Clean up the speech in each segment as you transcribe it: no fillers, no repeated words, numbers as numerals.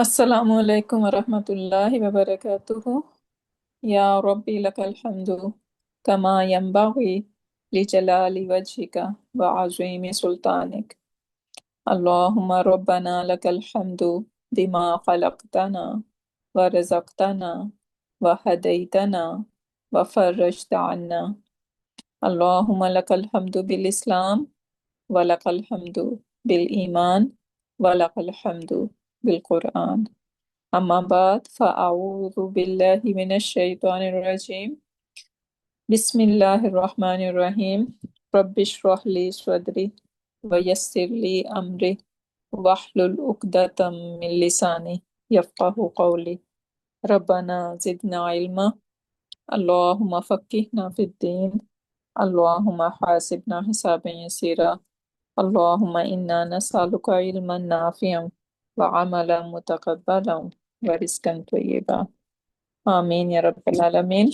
अस्सलामु अलैकुम वरहमतुल्लाहि वबरकातुहू। या रब्बी लकल हम्दु कमा यंबगि लिजलाली वजहिका व अज़ीमी सुल्तानिक। अल्लाहुम्मा रब्बना लकल हम्दु बिमा खलक़तना व रज़क़तना व हदैतना व फ़र्रजता अन्ना। अल्लाहुम्मा लकल हम्दु बिल इस्लाम व लकल हम्दु बिल ईमान व लकल हम्दु बिल कुरआन। अम्मा बाद फ़अऊज़ु बिल्लाहि मिनश शैतानिर रजीम। बिस्मिल्लाहिर्रहमानिर्रहीम। रब्बिश्रह ली सदरी व यस्सिर ली अमरी वहलुल उक़दतम मिन लिसानी यफ़क़हू क़ौली। रब्बना ज़िदना इल्मा। अल्लाहुम्मा फ़क़्क़िहना फ़िद्दीन। अल्लाहुम्मा हासिबना हिसाबन यसीरा। अल्लाहुम्मा इन्ना नस्अलुका इल्मन नाफ़िअन व अमलन मुतक़ब्बलन व रिज़्क़न तय्यिबा। आमीन या रब्बल आलमीन.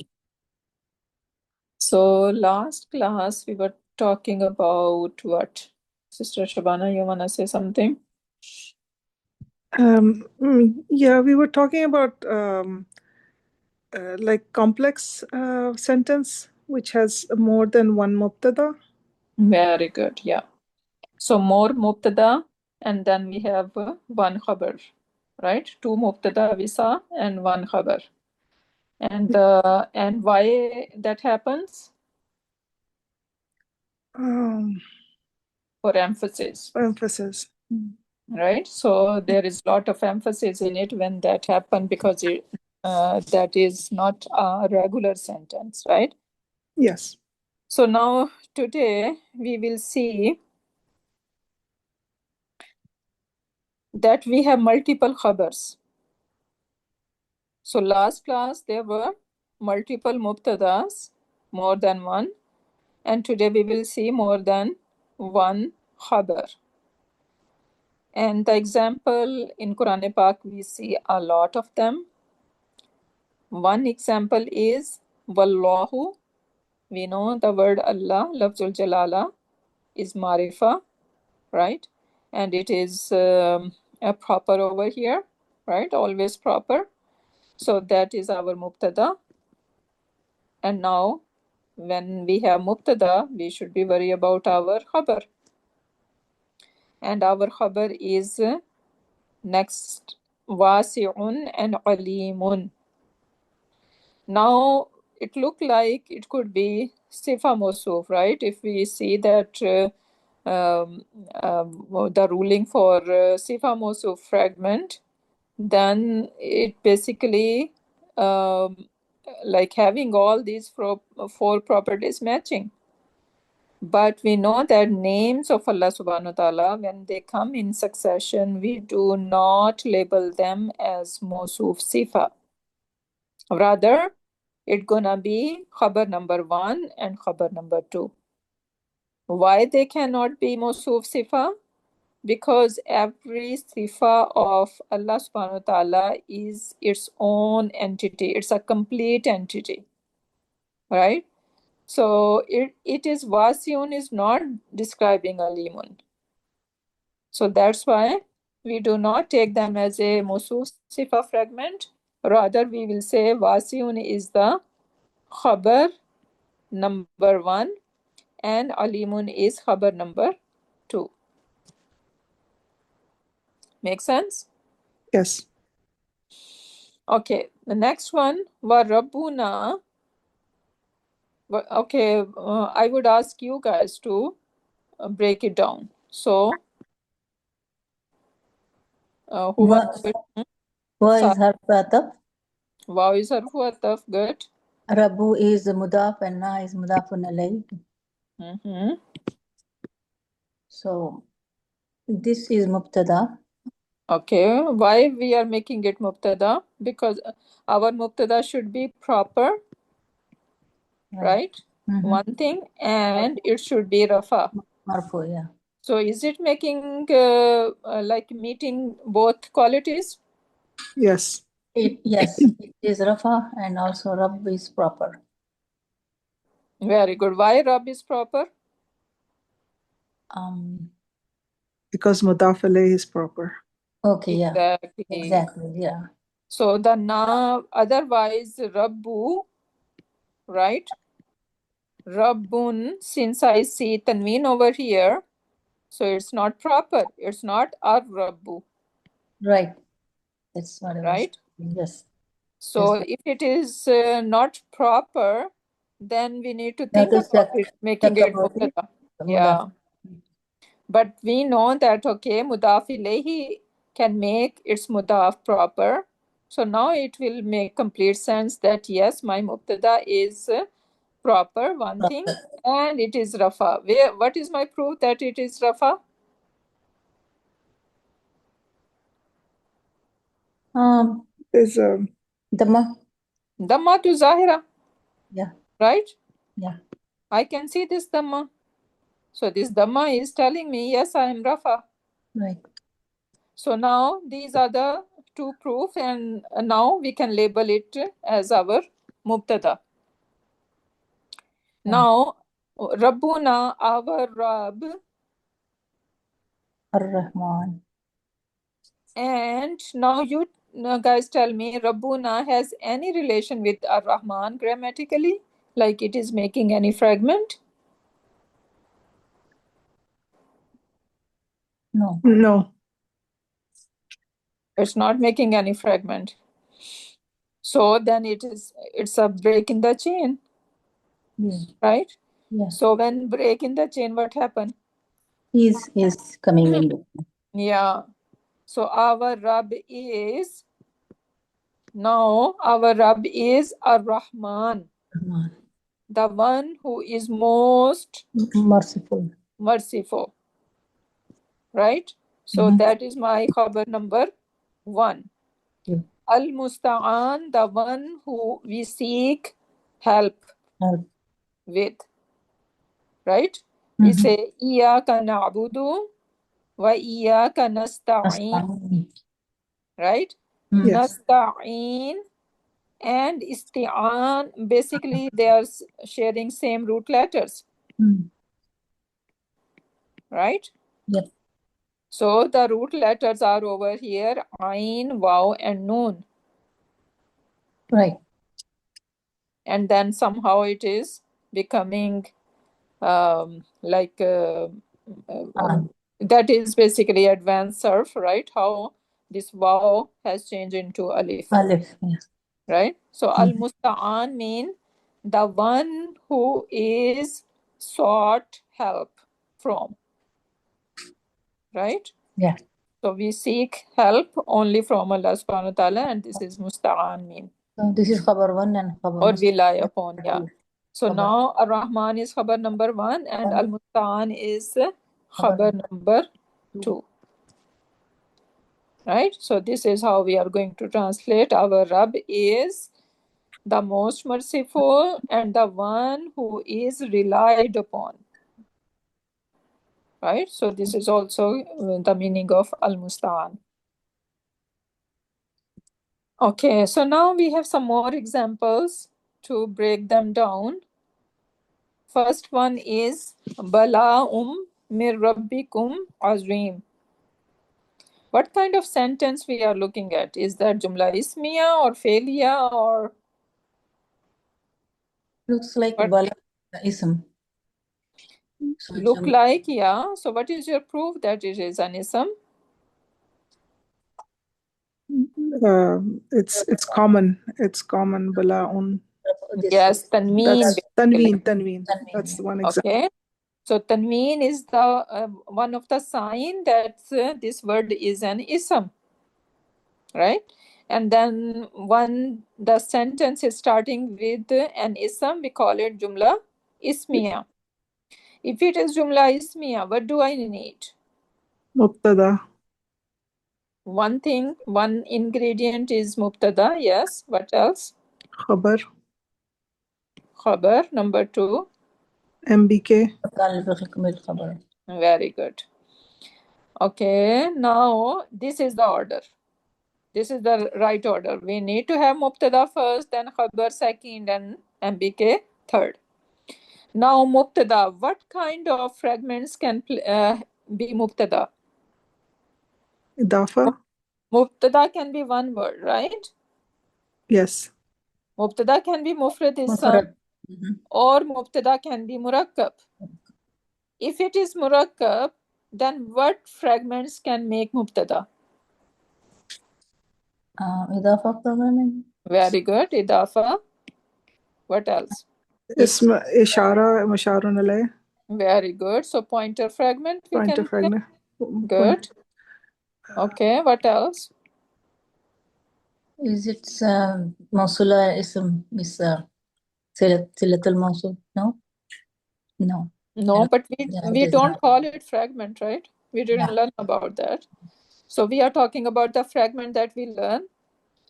So last class we were talking about what? Sister Shabana, you wanna say something? Yeah, we were talking about like complex sentence which has more than one mubtada. Very good. Yeah. So more mubtada and then we have one khabar, right? Two mubtada we saw and one khabar. And why that happens? For emphasis. Emphasis. Right, so there is a lot of emphasis in it when that happen because that is not a regular sentence, right? Yes. So now today we will see that we have multiple khabars. So last class there were multiple mubtadas, more than one, and today we will see more than one khabar. And the example in Quran Pak we see a lot of them. One example is Wallahu. We know the word Allah, Lafzul Jalala, is Marifa, right? And it is a proper over here, right? Always proper. So that is our Mubtada. And now, when we have Mubtada, we should be worried about our Khabar. And our Khabar is next Wasi'un and Alimun. Now, it look like it could be Sifa Mosuf, right? If we see that the ruling for Sifa Mosuf fragment, then it basically like having all these four properties matching. But we know that names of Allah subhanahu wa ta'ala, when they come in succession, we do not label them as Mosuf Sifa. Rather, it's gonna be khabar number 1 and khabar number 2. Why they cannot be Mawsuf Sifa? Because every Sifa of Allah subhanahu wa ta'ala is its own entity. It's a complete entity. Right? So it is Wasiun is not describing Alimun. So that's why we do not take them as a Mawsuf Sifa fragment. Rather, we will say Wasiun is the khabar number 1 and Alimun is khabar number 2. Make sense? Yes. Okay, the next one, Rabbuna. Okay, I would ask you guys to break it down. So, who Wa wants to? is harf ataf. Wow is harfu ataf, good. Rabbu is mudaf and na is mudafun alayh. So this is mubtada. Okay, why we are making it mubtada? Because our mubtada should be proper, right? One thing, and it should be rafa. Marfu, yeah. So is it making like meeting both qualities? Yes. Yes, it is rafa and also Rabb is proper. Very good. Why Rabb is proper? Because mudaf alayh is proper. Okay, yeah. Exactly. Exactly, yeah. So the na, otherwise Rabbu, right? Rabbun, since I see tanween over here, so it's not proper. It's not ar-Rabbu, Right. That's what I was right? saying. Yes. So Yes. if it is not proper, then we need to Now think to about it, making check it about it. mubtada. Mudaf. Yeah. But we know that, okay, mudaf ilayhi can make its mudaf proper. So now it will make complete sense that yes, my mubtada is proper, one thing, and it is rafa. What is my proof that it is rafa? There's Dhamma. Dhamma to zahira, Yeah. right? Yeah. I can see this dhamma. So this dhamma is telling me, yes, I am rafa. Right. So now these are the two proof, and now we can label it as our mubtada. Now, Rabbuna, our Rabb, Ar-Rahman. and now you guys tell me, Rabbuna has any relation with Ar-Rahman grammatically? Like it is making any fragment? No. no. It's not making any fragment. So then it's a break in the chain, Yeah. right? Yeah. So when break in the chain, what happened? Is coming in. Yeah. So our Rabb is, now our Rabb is Ar-Rahman, Rahman. the one who is most Merciful. merciful, right? So that is my khabar number 1. Yeah. Al-Musta'an, the one who we seek help Help. with, right? We say, Iyaka na'budu wa iyaka nasta'in, Astagfirullah. right? Yes. Nasta'in and isti'an, basically they are sharing same root letters, right? Yep. So the root letters are over here, Ain, Waw, and Noon. Right. And then somehow it is becoming like that is basically advanced surf, right? How this Waw has changed into Alif, Alif. Yeah. right? So Al-Musta'an mean the one who is sought help from, right? Yeah. So we seek help only from Allah subhanahu wa ta'ala, and this is Musta'an mean, So this is khabar 1 and khabar or Musta'an. rely upon, yeah. So Khabar. now Ar-Rahman is khabar number 1 and Al-Musta'an is khabar number 2. Right? So this is how we are going to translate. Our Rabb is the most merciful and the one who is relied upon. Right? So this is also the meaning of Al-Musta'an. Okay, so now we have some more examples to break them down. First one is Bala'um mir rabbikum azim. What kind of sentence we are looking at? Is that Jumla Ismiya or Felia or? Looks like What? Bala ism. So Look like, yeah. So what is your proof that it is an ism? It's common. It's common. Bala'un. Yes, tanween. That's basically. tanween. That's the one example. Okay. So tanween is the one of the sign that this word is an ism, right? And then when the sentence is starting with an ism, we call it Jumla Ismiya. If it is Jumla Ismiya, what do I need? Mubtada. One thing, one ingredient is Mubtada, yes. What else? Khabar. Khabar, number 2. MBK. Very good. Okay, now this is the order. This is the right order. We need to have Mubtada first, then Khabar second, and MBK third. Now Mubtada, what kind of fragments can be Mubtada? Idafa. Mubtada can be one word, right? Yes. Mubtada can be mufrad ism Mufrad. Mhm. or mubtada can be murakkab. If it is murakkab, then what fragments can make mubtada? Idafa programming. Very good. Idafa. What else? اسم إشارة مشار إليه. Very good. So pointer fragment we Pointer can say. fragment. Good. Okay. What else? Is it Mawsula ism is Silatul Mawsul? No? No. No, but we Yeah, it we is don't not. call it fragment, right? We didn't Yeah. learn about that. So we are talking about the fragment that we learn.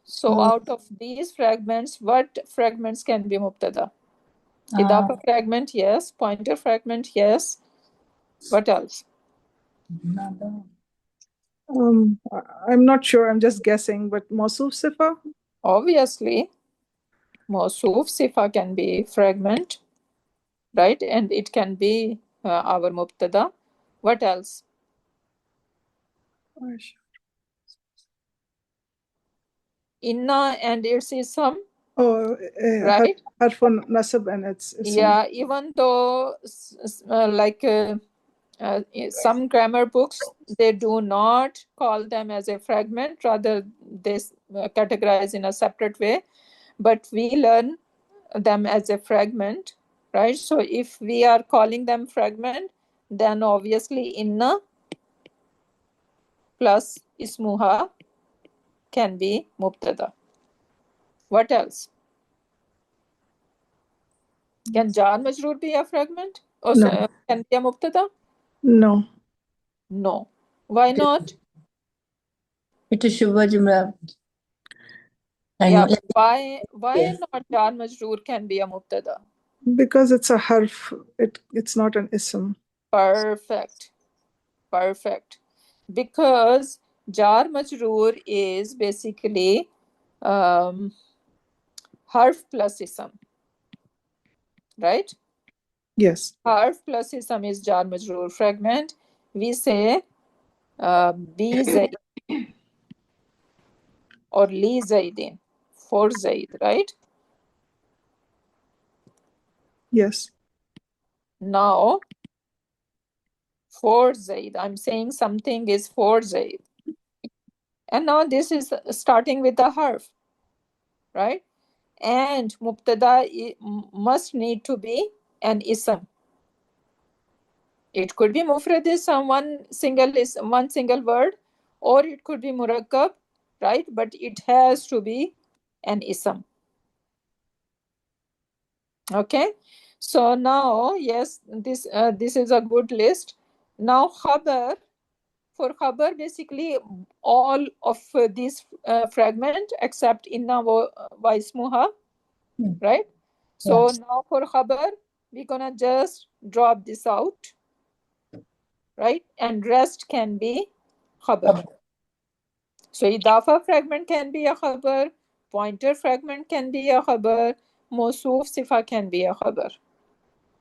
So Oh. out of these fragments, what fragments can be mubtada? Idafa fragment, yes. Pointer fragment, yes. What else? Another. I'm not sure. I'm just guessing. But Mawsuf Sifa. Obviously, Mawsuf sifa can be fragment, right? And it can be our mubtada. What else? Inna and its ism, Oh, right? harfun nasab and it's Yeah, even though some grammar books, they do not call them as a fragment, rather they categorize in a separate way, but we learn them as a fragment, right? So if we are calling them fragment, then obviously inna plus ismuha can be mubtada. What else? Can jar majroor be a fragment? Or No. can be a mubtada? No. No. Why not? It is Shubha Jumla. Yeah, And but why yeah. not jar majroor can be a mubtada? Because it's a harf. It's not an ism. Perfect. Perfect. Because jar majroor is basically harf plus ism, right? Yes. Harf plus ism is jar majroor fragment. We say bi zaid or li zaidin for zaid, right? Yes. Now for zaid, I'm saying something is for zaid, and now this is starting with the harf, right? And mubtada must need to be an ism. It could be mufrad ism, one single word, or it could be murakkab, right? But it has to be an ism. Okay. So now, yes, this is a good list. Now khabar, for khabar, basically all of these fragment except inna wa ismuha, right? So Yes. now for khabar, we're gonna just drop this out, right? And rest can be khabar. So idafa fragment can be a khabar, pointer fragment can be a khabar, mawsuf sifa can be a khabar,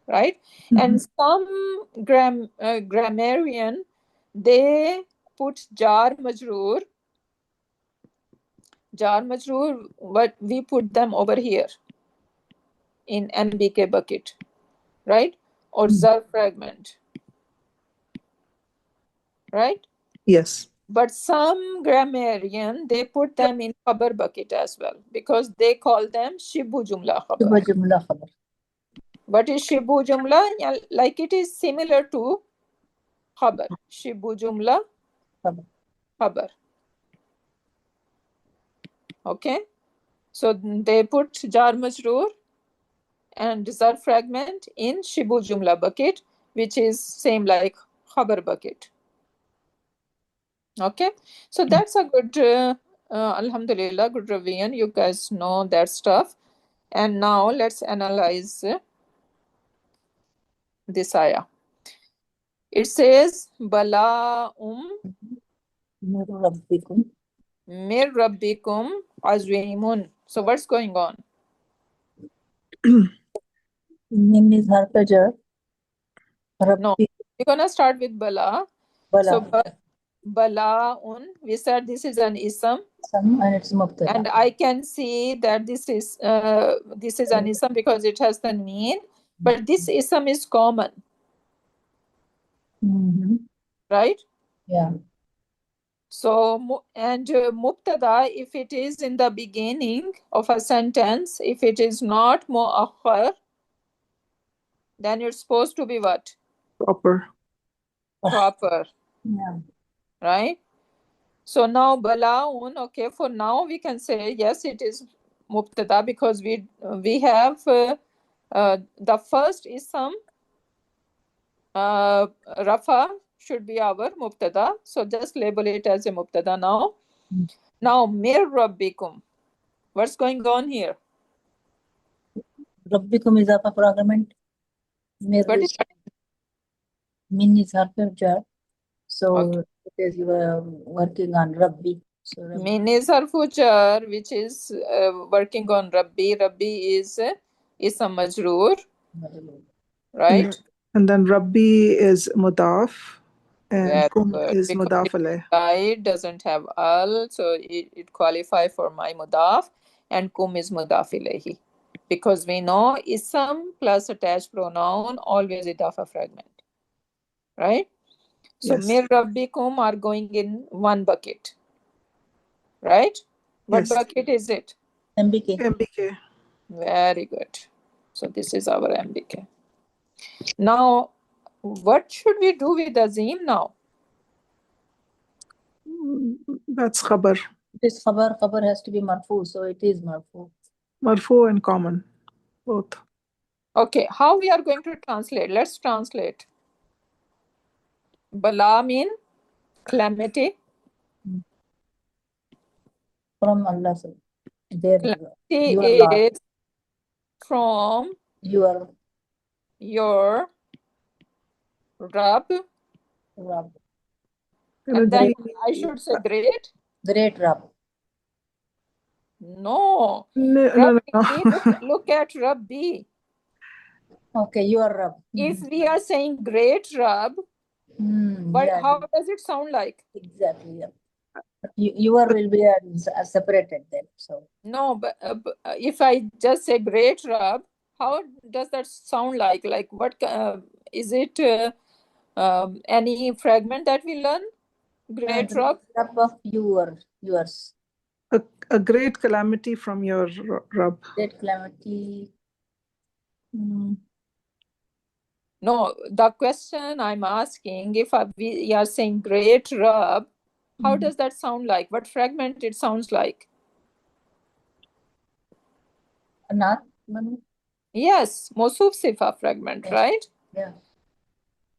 right? And some grammarian, they put jar majroor, what we put them over here in MBK bucket, right? Or zar fragment, right? Yes. But some grammarian, they put them in khabar bucket as well because they call them shibu jumla khabar. Shubha Jumla khabar. What is shibu jumla? Yeah, like it is similar to khabar. Shibu jumla khabar. Okay. So they put jar majroor and zar fragment in shibu jumla bucket, which is same like khabar bucket. Okay. So that's a good, alhamdulillah, good revision. You guys know that stuff. And now let's analyze this ayah. It says, Bala Mir Rabbikum. mir rabbikum azimun. So what's going on? Mim is harfajar. No, we're gonna start with Bala. Bala. So bala'un. We said this is an ism, and it's mubtada. and I can see that this is an ism because it has tanween, but this ism is common, right? Yeah. So mubtada, if it is in the beginning of a sentence, if it is not mu'akhar, then it's supposed to be what? Proper. Proper, Yeah. right? So now bala'un, okay, for now we can say yes, it is mubtada because we have the first ism, rafa should be our mubtada, so just label it as a mubtada now. Now mir rabbikum, what's going on here? Rabbikum is a fragment. Mir What is min is harf of jar. So Okay. it is you are working on Rabbi. So Rabbi. Min is harfu jar, which is working on Rabbi. Rabbi is ism majroor, right? And then Rabbi is mudaf, and Very kum good. is Because mudaf alayh. it doesn't have al, so it qualify for my mudaf, and kum is mudaf ilayhi. Because we know ism plus attached pronoun always idafa fragment, right? So Yes. mir rabbikum are going in one bucket, right? What Yes. bucket is it? MBK. MBK. Very good. So this is our MBK. Now, what should we do with Azim now? That's khabar. This khabar has to be marfu, so it is marfu. Marfu and common, both. Okay, how we are going to translate? Let's translate. Bala mean calamity. From Allah. So there Calamity you are is from your Rab. Rab. And then I should say great. Great Rab. No. No. Look at Rabbi. Okay, you are Rab. If we are saying great Rab, but yeah, how does it sound like? exactly. Yeah. Your will be separated then. So No, but if I just say great Rab, how does that sound like? Like what is it? Any fragment that we learn? Great Rab? Rab of yours. A great calamity from your Rabb. Great calamity. No, the question I'm asking, if we are saying great Rab, how does that sound like? What fragment it sounds like? Not? Yes, Mosuf Sifa fragment, Yes. right? Yeah.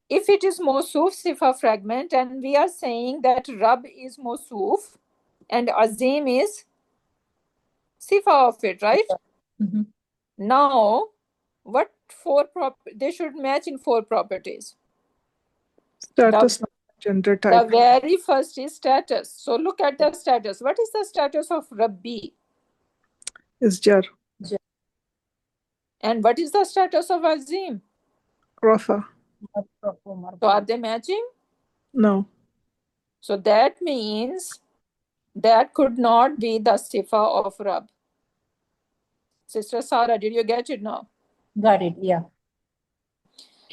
If it is Mosuf Sifa fragment and we are saying that Rab is Mosuf and Azim is Sifa of it, right? Now, what they should match in 4 properties. Status, gender, The type. very first is status. So look at the status. What is the status of Rabbi? Is jar. And what is the status of Azim? Rafa. So are they matching? No. So that means that could not be the Sifa of Rab. Sister Sarah, did you get it now? Got it, yeah.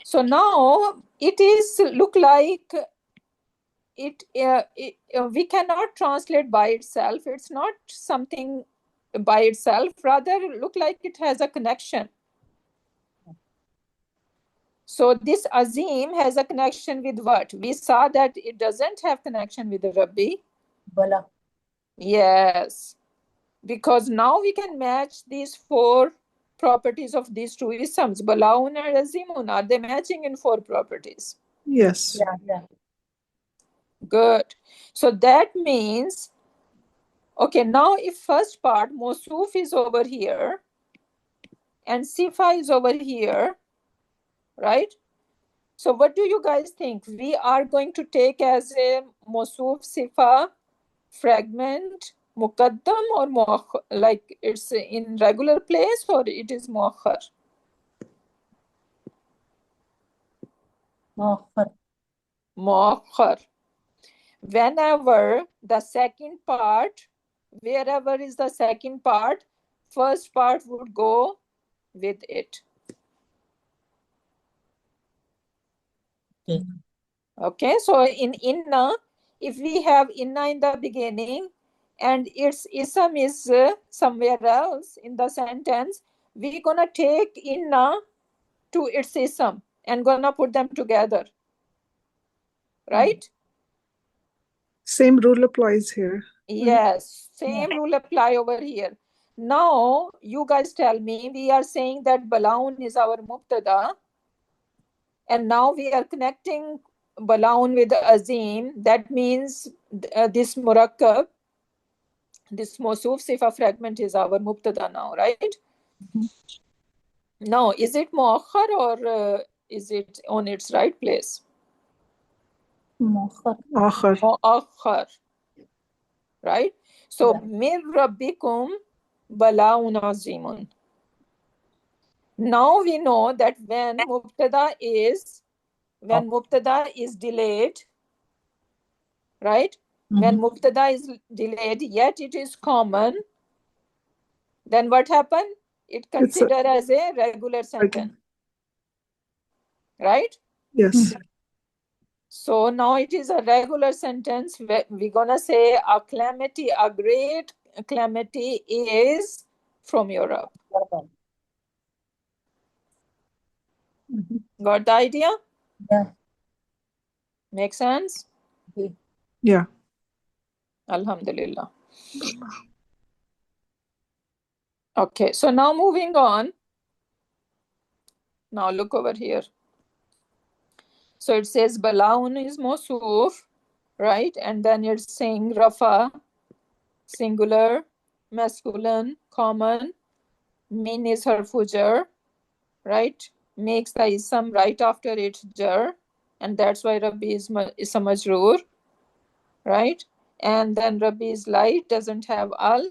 So now it is look like we cannot translate by itself. It's not something by itself. Rather, look like it has a connection. So this Azim has a connection with what? We saw that it doesn't have connection with the Rabbi. Bala. Yes. Because now we can match these 4 properties of these 2 isms. Balaun and Azimun, are they matching in 4 properties? Yes. Yeah. Good. So that means, okay, now if first part, Mosuf is over here and Sifa is over here, right? So what do you guys think? We are going to take as a Mosuf Sifa fragment Muqaddam or Muakhar, like it's in regular place, or it is Muakhar? Muakhar. whenever the second part, wherever is the second part, first part would go with it. Okay, so in inna, if we have inna in the beginning and its ism is somewhere else in the sentence, we're gonna take inna to its ism and gonna put them together, right? Same rule applies here. Yes, same rule apply over here. Now you guys tell me, we are saying that Balaun is our mubtada, and now we are connecting Balaun with Azim. That means this murakkab, this Mawsuf Sifa fragment is our mubtada now, right? Now, is it muakhar or is it on its right place? Muakhar. Akhar. Muakhar, right? So, mir rabbikum balaun azimun. Now we know that when mubtada is delayed, right? When mubtada is delayed, yet it is common, then what happened? It considered as a regular sentence, right? Yes. So now it is a regular sentence. We're gonna say a calamity, a great calamity is from Europe. Got the idea? Yeah. Make sense? Yeah. Alhamdulillah. Okay, so now moving on. Now look over here. So it says Balaun is Mawsuf, right? And then it's saying Rafa, singular, masculine, common. Min is harfu jar, right? Makes the ism right after it jar. And that's why Rabbi is a majroor, right? And then Rabbi is light, doesn't have al.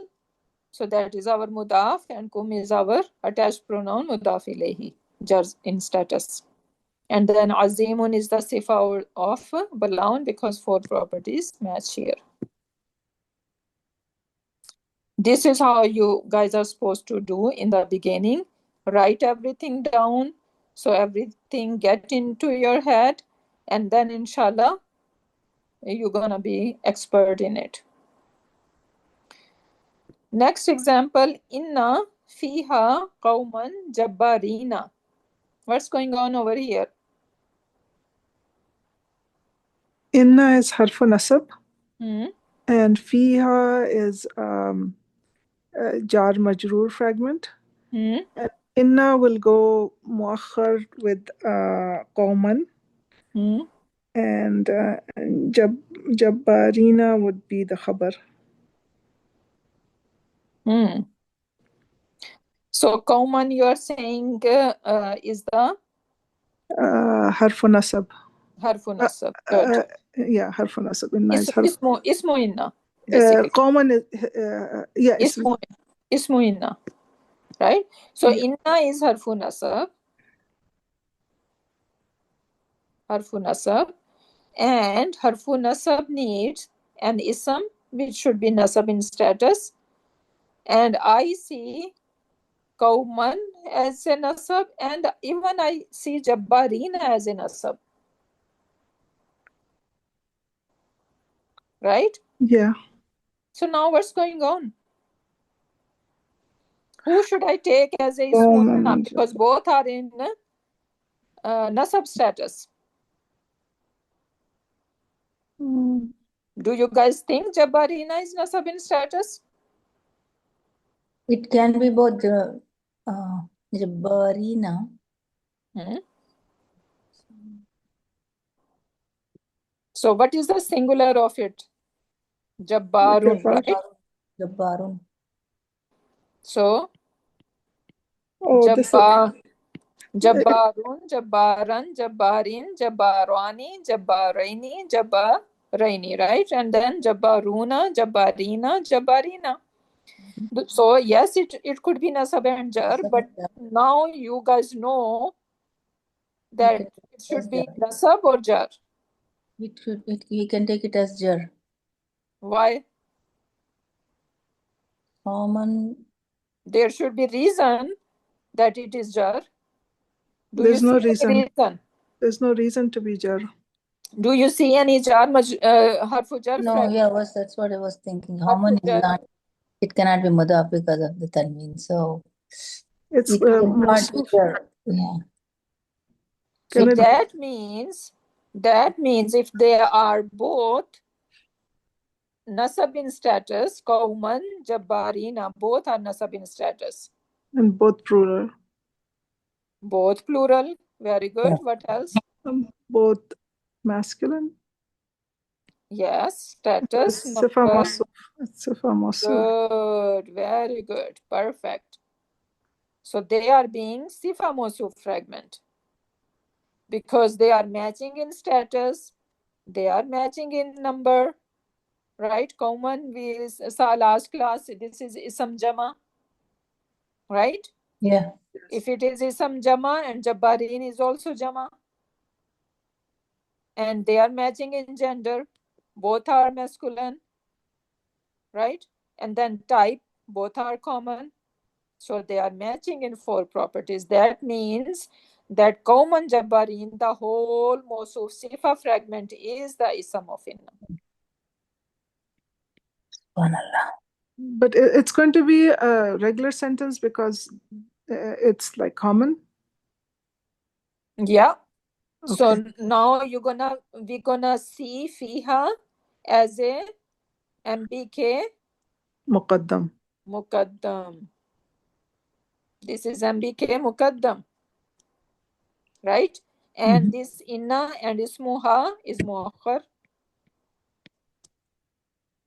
So that is our mudaf, and kum is our attached pronoun mudaf ilayhi, jar in status. And then azimun is the sifa of Balaun because 4 properties match here. This is how you guys are supposed to do in the beginning. Write everything down so everything get into your head, and then inshallah you're gonna be expert in it. Next example, inna fiha qawman jabbarina. What's going on over here? Inna is harfu nasab. And fiha is jar majroor fragment. And inna will go muakhar with qawman. And jabbarina would be the khabar. So qawman, you are saying is the harfu nasab. Harfu nasab. Good. Yeah, harfu nasab. Inna is harfu. Ismu inna. Basically. Qawman is yeah. Ismu inna. Right? So inna is harfu nasab. Harfu nasab. And harfu nasab needs an ism which should be nasab in status. And I see qawman as a nasab, and even I see jabbarina as a nasab. Right? Yeah. So now what's going on? Who should I take as a ismu? Because both are in nasab status. Do you guys think Jabbarina is nasab in status? It can be both Jabbarina. So what is the singular of it? Jabbarun, right? Jabbarun. So Jabbarun, Jabbaran, Jabbarin, Jabbarani, Jabbaraini, Jabbaraini, right? And then Jabbaruna, Jabbarina, Jabbarina. So yes, it could be nasab and jar, but now you guys know that it should be nasab or jar. We can take it as jar. Why? Common. There should be reason that it is jar. Do There's you no see reason. any reason? There's no reason to be jar. Do you see any jar harfu jar No, fragment? that's what I was thinking. Harfu Common is jar. not, it cannot be mudaf because of the tanween. So It's it cannot be mawsuf. jar. Yeah. So Can it? that means if they are both nasab in status, Qauman, Jabbarina, both are nasab in status. And both plural. Both plural. Very good. Yeah. What else? Both masculine. Yes. Status. It's sifa Number. mawsuf. It's sifa mawsuf. Good. Very good. Perfect. So they are being sifa mawsuf fragment. Because they are matching in status. They are matching in number. Right? Common, we saw last class. This is isam jama. Right? Yeah. If it is isam jama and Jabbarin is also jama. And they are matching in gender. Both are masculine. Right? And then type, both are common. So they are matching in 4 properties. That means that Qauman Jabbarin, the whole Mawsuf Sifa fragment is the ism of inna. Subhanallah. But it's going to be a regular sentence because it's like common. Yeah. Okay. So now we're gonna see fiha as a MBK Muqaddam. Muqaddam. This is MBK Muqaddam. Right? And this inna and ismuha is muakhar.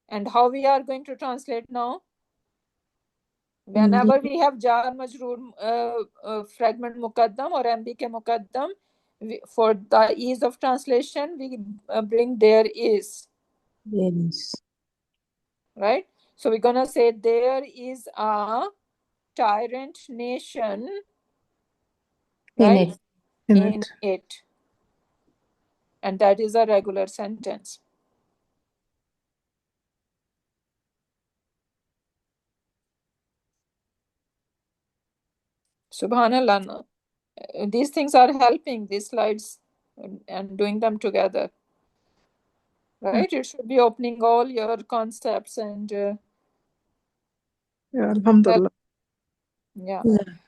And how we are going to translate now? Whenever we have jar majroor fragment muqaddam or MBK muqaddam, for the ease of translation, we bring there is. Yes. Right? So we're gonna say there is a tyrant nation, right? In it. And that is a regular sentence. Subhanallah. These things are helping, these slides, and doing them together. Right? It should be opening all your concepts and Yeah, alhamdulillah. yeah.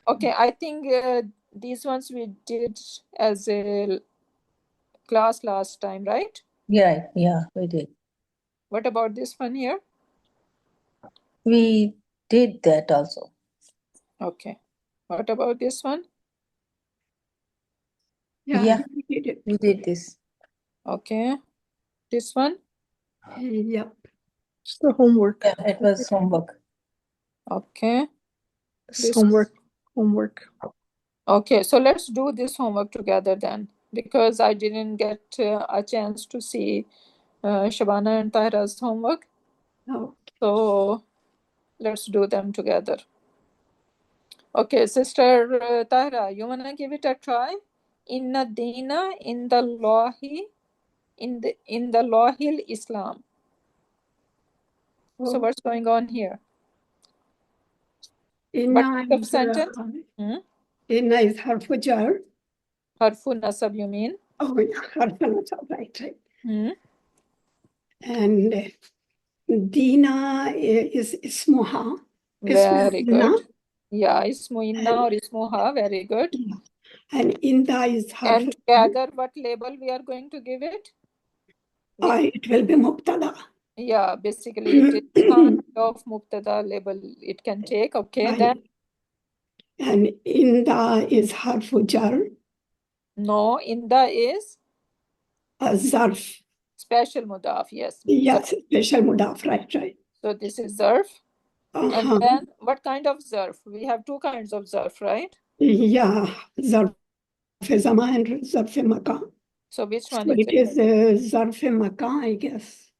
Okay, I think these ones we did as a class last time, right? Yeah, we did. What about this one here? We did that also. Okay. What about this one? Yeah, we did this. Okay. This one? Yep. It's the homework. Yeah, it was homework. Okay. This homework. Okay, so let's do this homework together then, because I didn't get a chance to see Shabana and Tahira's homework. Oh. So let's do them together. Okay, Sister Tahira, you wanna give it a try? Inna dina in the Lahi, in the Lahil Islam. So what's going on here? What kind of sentence? Inna is harfu jar. Harfu nasab, you mean? Oh, yeah, harfu nasab, right. Hmm? And Dina is ismuha. Very Ismu inna. good. Yeah, ismu inna or ismuha, very good. Yeah. And inda is harfu. And together, what label we are going to give it? It will be mubtada. Yeah, basically it is kind of mubtada label it can take. Okay, Right. then And inda is harfu jar. no, inda is Zarf. special mudaf, yes. Yes, special mudaf, right. So this is zarf. And then what kind of zarf? We have 2 kinds of zarf, right? Yeah, zarf zaman and zarf makan. So which one So is it is zarf makan, I guess.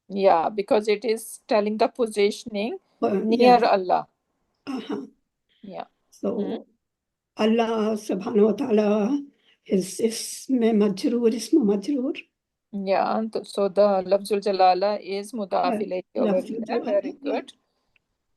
Yeah, because it is telling the positioning near Yeah. Allah. Yeah. So Allah subhanahu wa ta'ala is ism majroor. Yeah, so the Lafzul Jalala is mudaf ilayhi over Lafzul here. Jalala, Very yeah. good.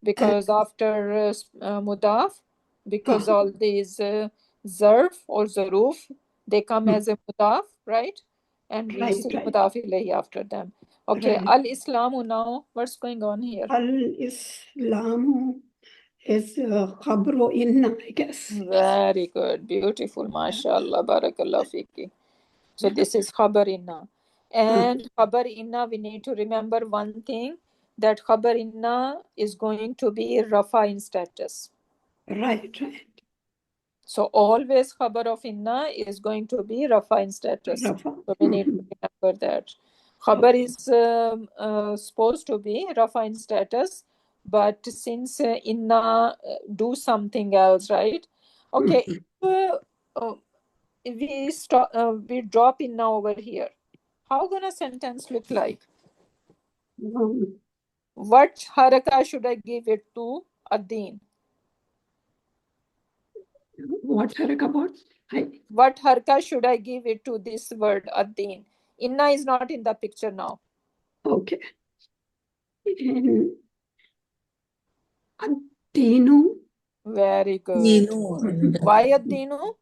Because after mudaf, because all these zarf or zaruf, they come as a mudaf, right? And we Right, see right, mudaf ilayhi after them. Okay, right. al-Islamu now, what's going on here? Al-Islamu is khabru inna, I guess. Very good, beautiful, mashallah, barakallah fiki. So this is khabar inna. And khabar inna, we need to remember one thing, that khabar inna is going to be rafa in status. Right, right. So always khabar of inna is going to be rafa in status. Rafa. So we need to remember that. Khabar is supposed to be rafa in status, but since inna do something else, right? Okay, we drop inna over here. How gonna sentence look like? What haraka should I give it to Adin? What haraka about? What haraka should I give it to this word Adin? Inna is not in the picture now. Okay. Adinu. Very good. Dinu. Why Adinu?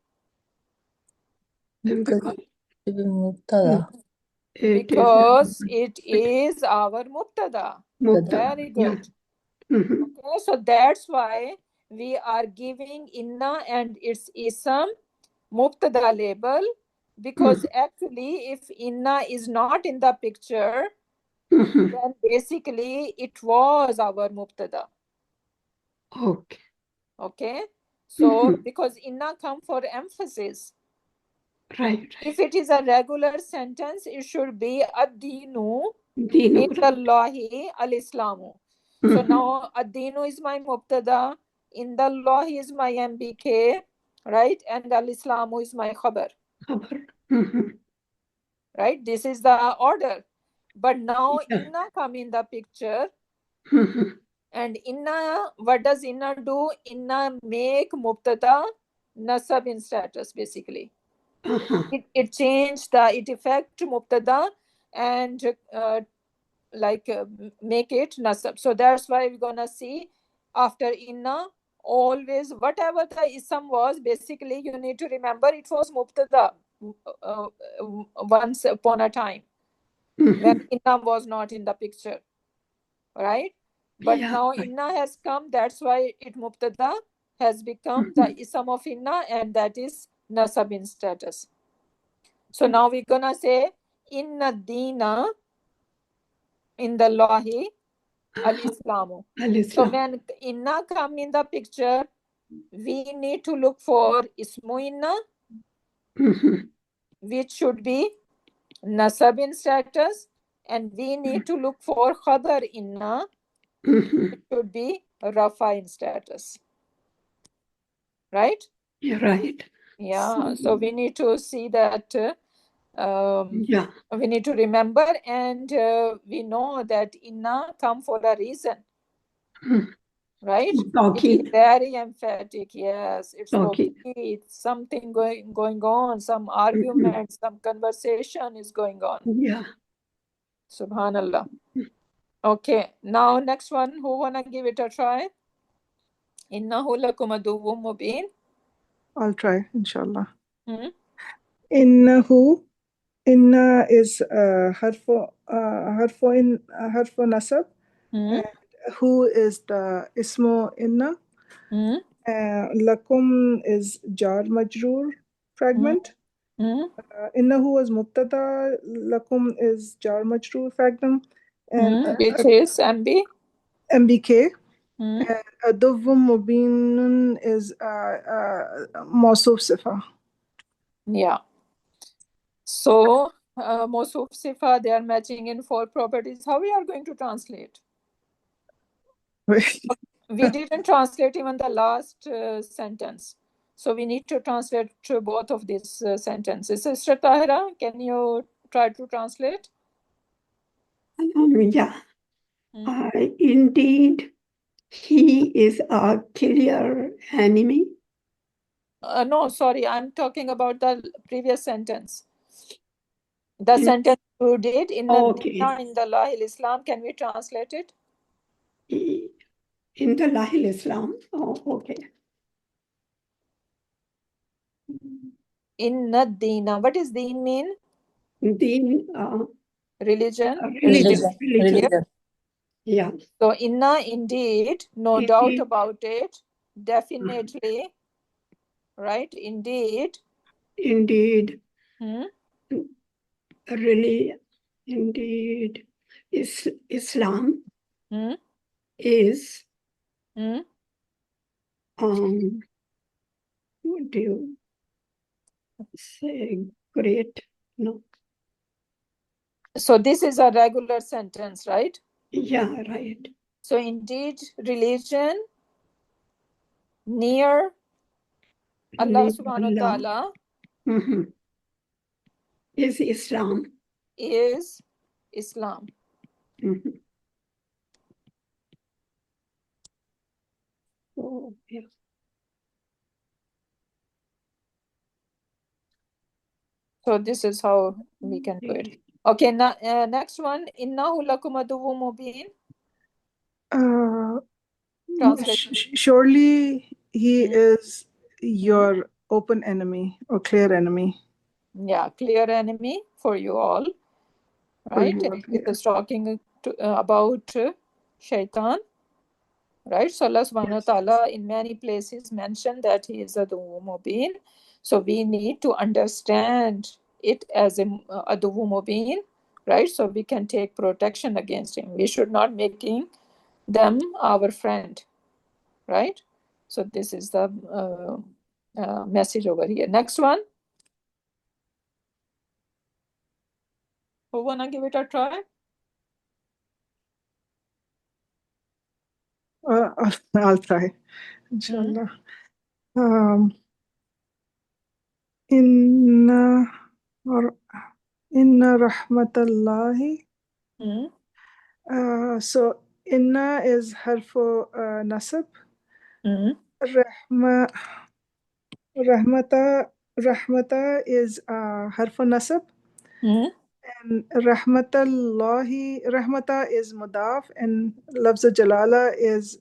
Because to be mubtada. Because it is our mubtada. Very good. Okay, so that's why we are giving inna and its ism mubtada label, because actually if inna is not in the picture, then basically it was our mubtada. Okay. Okay, so because inna come for emphasis. Right. If it is a regular sentence, it should be ad-dinu Dinu. indallahi al-islamu. So now ad-dinu is my mubtada, indallahi is my MBK, right? And al-islamu is my khabar. Right? This is the order. But now inna come in the picture. And inna, what does inna do? Inna make mubtada nasab in status, basically. It changed it affect mubtada and make it nasab. So that's why we're gonna see after inna always whatever the ism was, basically you need to remember it was mubtada once upon a time when inna was not in the picture, right? But now inna has come, that's why it mubtada has become the ism of inna, and that is nasab in status. So now we're gonna say inna dina indallahi al-islamu. So when inna come in the picture, we need to look for ismu inna, which should be nasab in status, and we need to look for khabar inna, which should be rafa in status. Right? Yeah, right. Yeah, so we need to see that we need to remember, and we know that inna come for a reason, right? It is very emphatic. Yes, it's okay. It's something going on, some argument, some conversation is going on. Yeah. Subhanallah. Okay, now next one, who wanna give it a try? Innahu lakum aduwwum mubin. I'll try, inshallah. Innahu. Inna is harfu nasab. And who is the ismu inna. Lakum is jar majroor fragment. Innahu was mubtada. Lakum is jar majroor fragment. And which is MB? MBK. And aduvum mubinun is mawsuf sifa. Yeah. So, Mosuf Sifa, they are matching in 4 properties. How we are going to translate? We didn't translate even the last sentence. So we need to translate to both of these sentences. Sister Tahira, can you try to translate? Yeah. Indeed, he is a clear enemy. No, sorry, I'm talking about the previous sentence. The sentence you did, Okay. in the Lahil Islam, can we translate it? In the Lahil Islam. Oh, okay. Inna Dina. What does Deen mean? Deen, Religion. Religion. Yeah. So Inna, indeed, no doubt about it, definitely, right? Indeed. Indeed. Really, indeed. Islam is what do you say? Great? No. So this is a regular sentence, right? Yeah, right. So indeed, religion near Allah subhanahu wa ta'ala is Islam. Is Islam. Oh, yeah. So this is how we can do it. Okay, now next one. Innahu lakum aduwwun mubin. Surely he is your open enemy or clear enemy. Yeah, clear enemy for you all. Right? It is talking about Shaitan. Right? So Allah subhanahu wa ta'ala in many places mentioned that he is aduwwun mubin. So we need to understand it as a aduwwun mubin, right? So we can take protection against him. We should not making them our friend, right? So this is the message over here. Next one. Who wanna give it a try? I'll try, inshallah. Inna rahmatallahi. So inna is harfu nasab. Rahmata is harfu nasab. And rahmata is mudaf, and lafz jalala is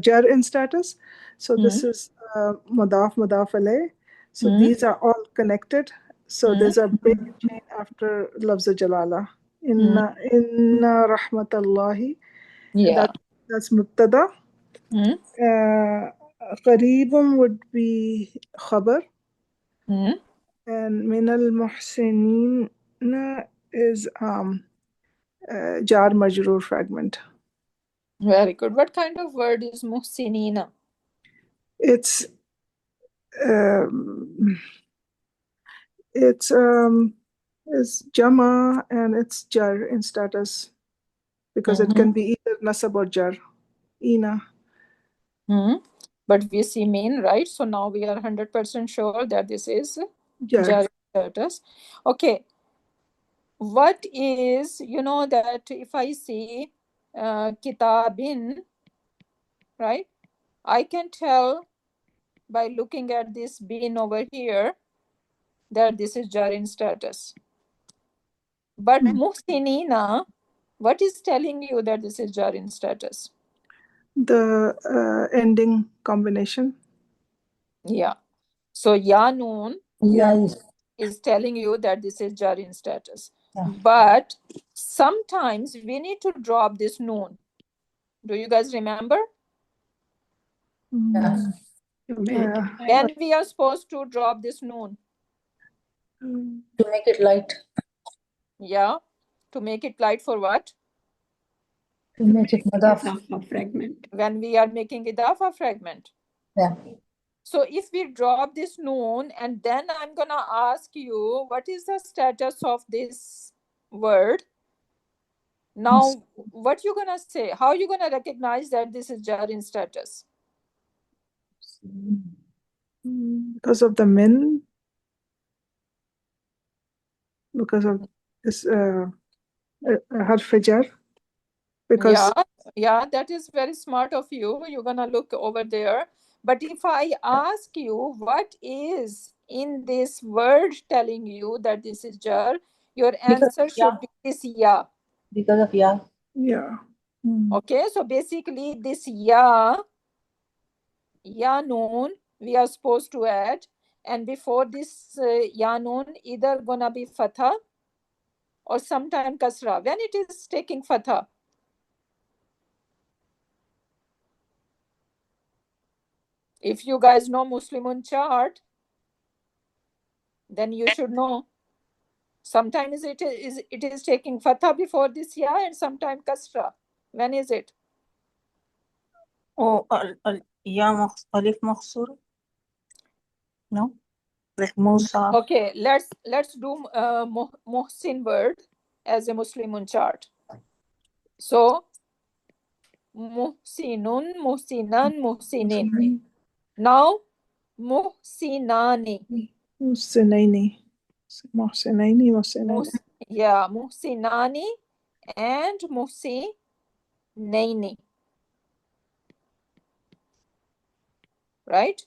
jar in status. So this is mudaf alayh. So these are all connected. So there's a big chain after lafz jalala. Inna rahmatallahi. Yeah. That's mubtada. Qareebun would be khabar. And min al-muhsinin is jar majroor fragment. Very good. What kind of word is muhsinina? It's jama and it's jar in status because it can be either nasab or jar. Ina. But we see mean, right? So now we are 100% sure that this is jar status. Okay. What is, you know, that if I see kitabin, right? I can tell by looking at this bin over here that this is jar in status. But muhsinina, what is telling you that this is jar in status? The ending combination. Yeah. So ya noon is telling you that this is jar in status. But sometimes we need to drop this noon. Do you guys remember? Yeah. When we are supposed to drop this noon? To make it light. Yeah. To make it light for what? To make it mudaf. Fragment. When we are making idafa fragment. Yeah. So if we drop this noon and then I'm going to ask you, what is the status of this word? Now, what you going to say? How are you going to recognize that this is jar in status? Because of the min. Because of this harf jar. Because yeah, that is very smart of you. You're going to look over there. But if I ask you, what is in this word telling you that this is jar, your Because answer should be this ya. because of ya. Yeah. Okay, so basically this ya noon we are supposed to add, and before this ya noon either gonna be fatha or sometime kasra. When it is taking fatha, if you guys know Muslimun chart, then you should know. Sometimes it is taking fatha before this ya, and sometimes kasra. When is it? Oh, ya alif مقصور. No, like Musa. Okay, let's do Muhsin word as a Muslimun chart. So Muhsinun, Muhsinan, Muhsinin. Now Muhsinani. Muhsinaini. Muhsinaini, Muhsinaini. Yeah, Muhsinani and Muhsinaini. Right?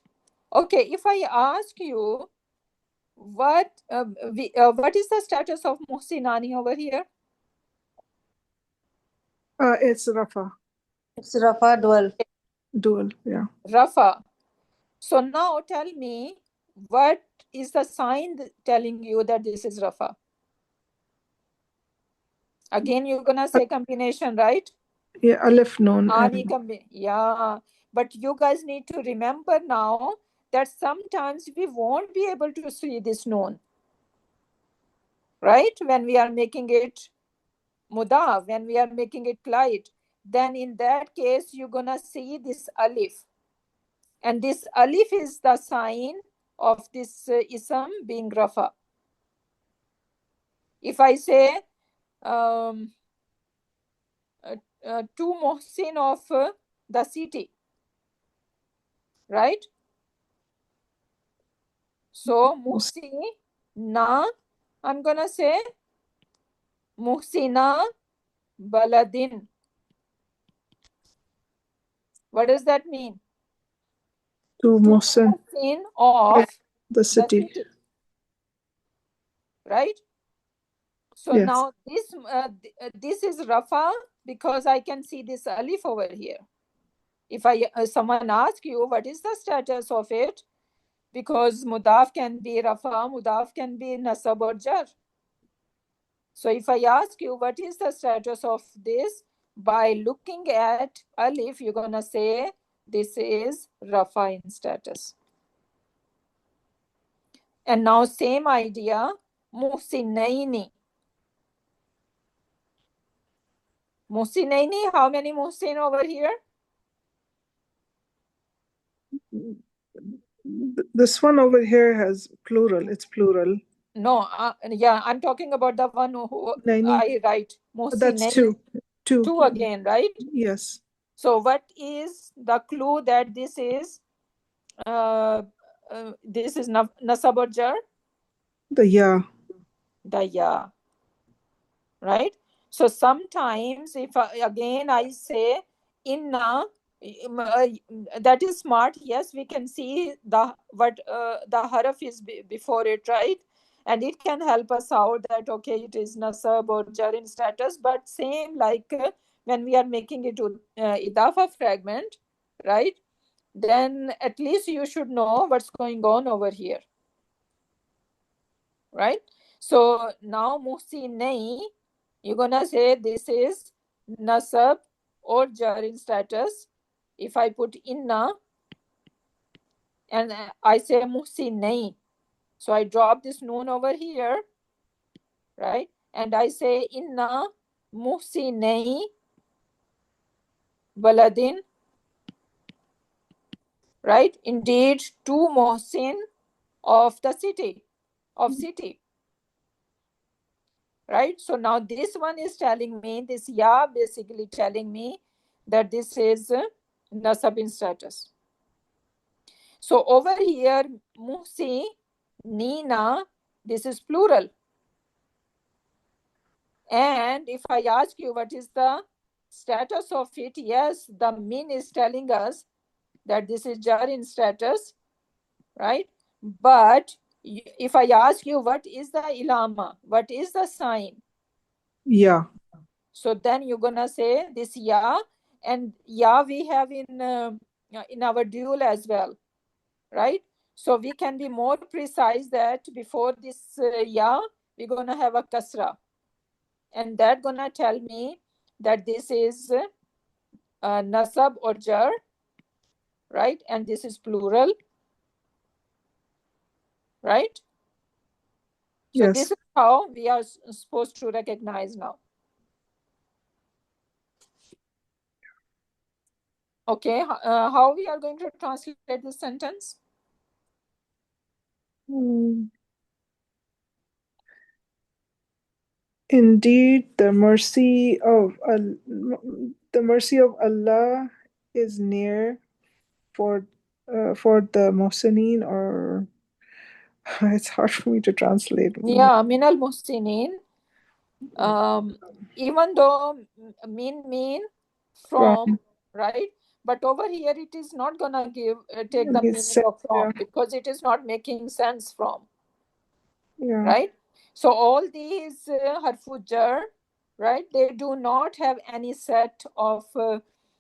Okay, if I ask you what is the status of Muhsinani over here? It's Rafa. It's Rafa dual. Dual, yeah. Rafa. So now tell me, what is the sign telling you that this is Rafa? Again, you're gonna say combination, right? Yeah, Alif Noon. Ani yeah, but you guys need to remember now that sometimes we won't be able to see this noon, right? When we are making it mudaf, when we are making it light, then in that case you're gonna see this alif, and this alif is the sign of this ism being Rafa. If I say to Mohsin of the city, right? So Muhsina, I'm gonna say Muhsina Baladin. What does that mean? To Muhsin of the city. Right? So Yes. now this is Rafa because I can see this alif over here. If someone asks you what is the status of it, because mudaf can be Rafa, mudaf can be nasab or jar. So if I ask you what is the status of this, by looking at alif, you're gonna say this is Rafa in status. And now same idea, Muhsinaini. Muhsinaini, how many Muhsin over here? This one over here has plural. It's plural. No, yeah, I'm talking about the one who I write. That's two. Two again, right? Yes. So what is the clue that this is nasab or jar? The ya. The ya. Right? So sometimes if again I say inna, that is smart. Yes, we can see the haraf is before it, right? And it can help us out that okay, it is nasab or jar in status. But same like when we are making it to idafa fragment, right? Then at least you should know what's going on over here, right? So now Muhsinai, you're gonna say this is nasab or jar in status. If I put inna and I say Muhsinai, so I drop this noon over here, right? And I say inna Muhsinai baladin, right? Indeed, two Muhsin of the city, right? So now this one is telling me, this ya basically telling me that this is nasab in status. So over here, Muhsi, Nina, this is plural. And if I ask you what is the status of it, yes, the min is telling us that this is jar in status, right? But if I ask you what is the ilama, what is the sign? Yeah. So then you're gonna say this ya, and ya we have in our dual as well, right? So we can be more precise that before this ya, we're gonna have a kasra, and that gonna tell me that this is nasab or jar, right? And this is plural, right? So Yes. this is how we are supposed to recognize now. Okay, how we are going to translate this sentence? Indeed, the mercy of Allah is near for the Muhsinin, or it's hard for me to translate. Yeah, min al muhsinin. Even though mean from, right? But over here it is not gonna take the meaning of from, because it is not making sense from, right? So all these harfu jar, right? They do not have any set of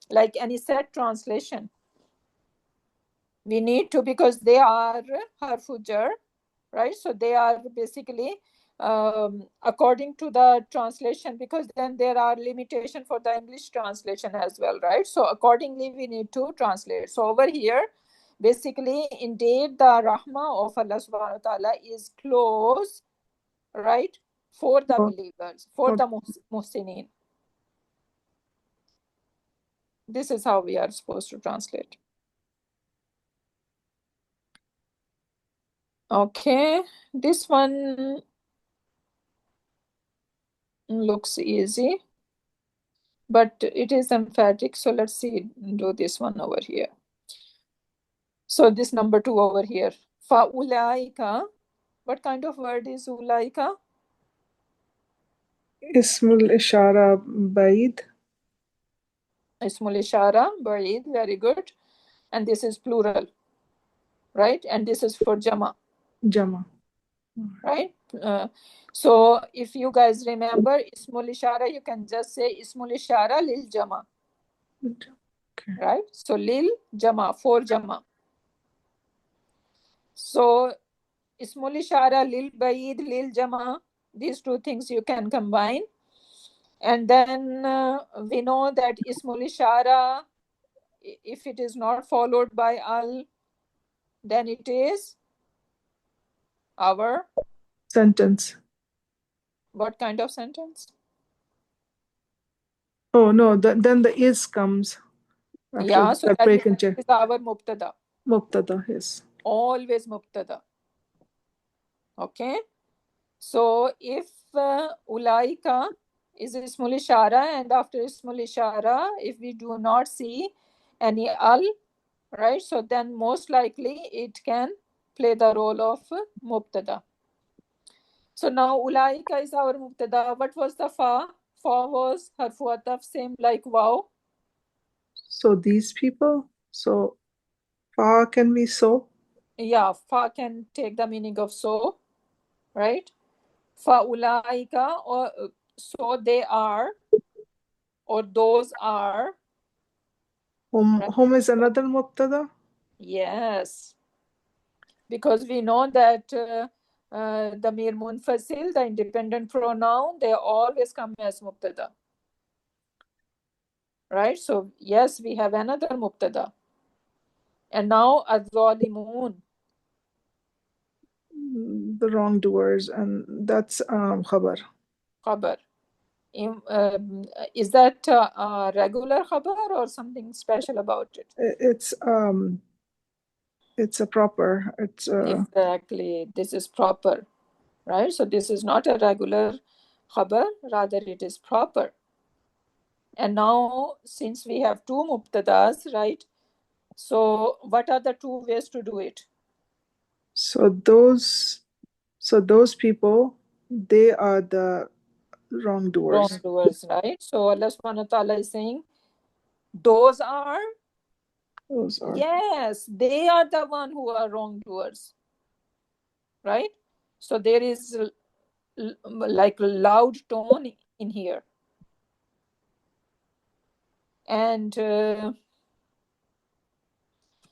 like any set translation. We need to, because they are harfu jar, right? So they are basically according to the translation, because then there are limitation for the English translation as well, right? So accordingly we need to translate. So over here, basically, indeed the rahmah of Allah subhanahu wa ta'ala is close, right, for the believers, for the muhsinin. This is how we are supposed to translate. Okay, this one looks easy, but it is emphatic. So let's see, do this one over here. So this number 2 over here. Fa'ulaika. What kind of word is ulaika? Ismul Ishara Baid. Ismul Ishara, Baid, very good. And this is plural, right? And this is for Jama. Jama. Right? So if you guys remember Ismul Ishara, you can just say Ismul Ishara lil Jama. Okay. Right? So lil Jama, for Jama. So Ismul Ishara lil Baid, lil Jama, these two things you can combine. And then we know that Ismul Ishara, if it is not followed by al, then it is our sentence. What kind of sentence? Oh no, then the is comes after. Yeah, so that break and check. is our mubtada. Mubtada, yes. Always mubtada. Okay. So if ulaika is ismul ishara, and after ismul ishara, if we do not see any al, right, so then most likely it can play the role of mubtada. So now ulaika is our mubtada. What was the fa? Fa was harfu ataf, same like wow. So these people. So fa can be so. Yeah, fa can take the meaning of so, right? Fa ulaika, or so they are, or those are. Hum is another mubtada. Yes, because we know that the mir munfasil, the independent pronoun, they always come as mubtada, right? So yes, we have another mubtada. And now az-zalimun, the wrongdoers, and that's khabar. khabar. Is that a regular khabar or something special about it? It's a proper. It's exactly, this is proper, right? So this is not a regular khabar, rather it is proper. And now since we have two mubtadas, right? So what are the two ways to do it? So those people, they are the wrongdoers. Wrongdoers, right? So Allah subhanahu wa ta'ala is saying, those are, yes, they are the one who are wrongdoers, right? So there is like loud tone in here. And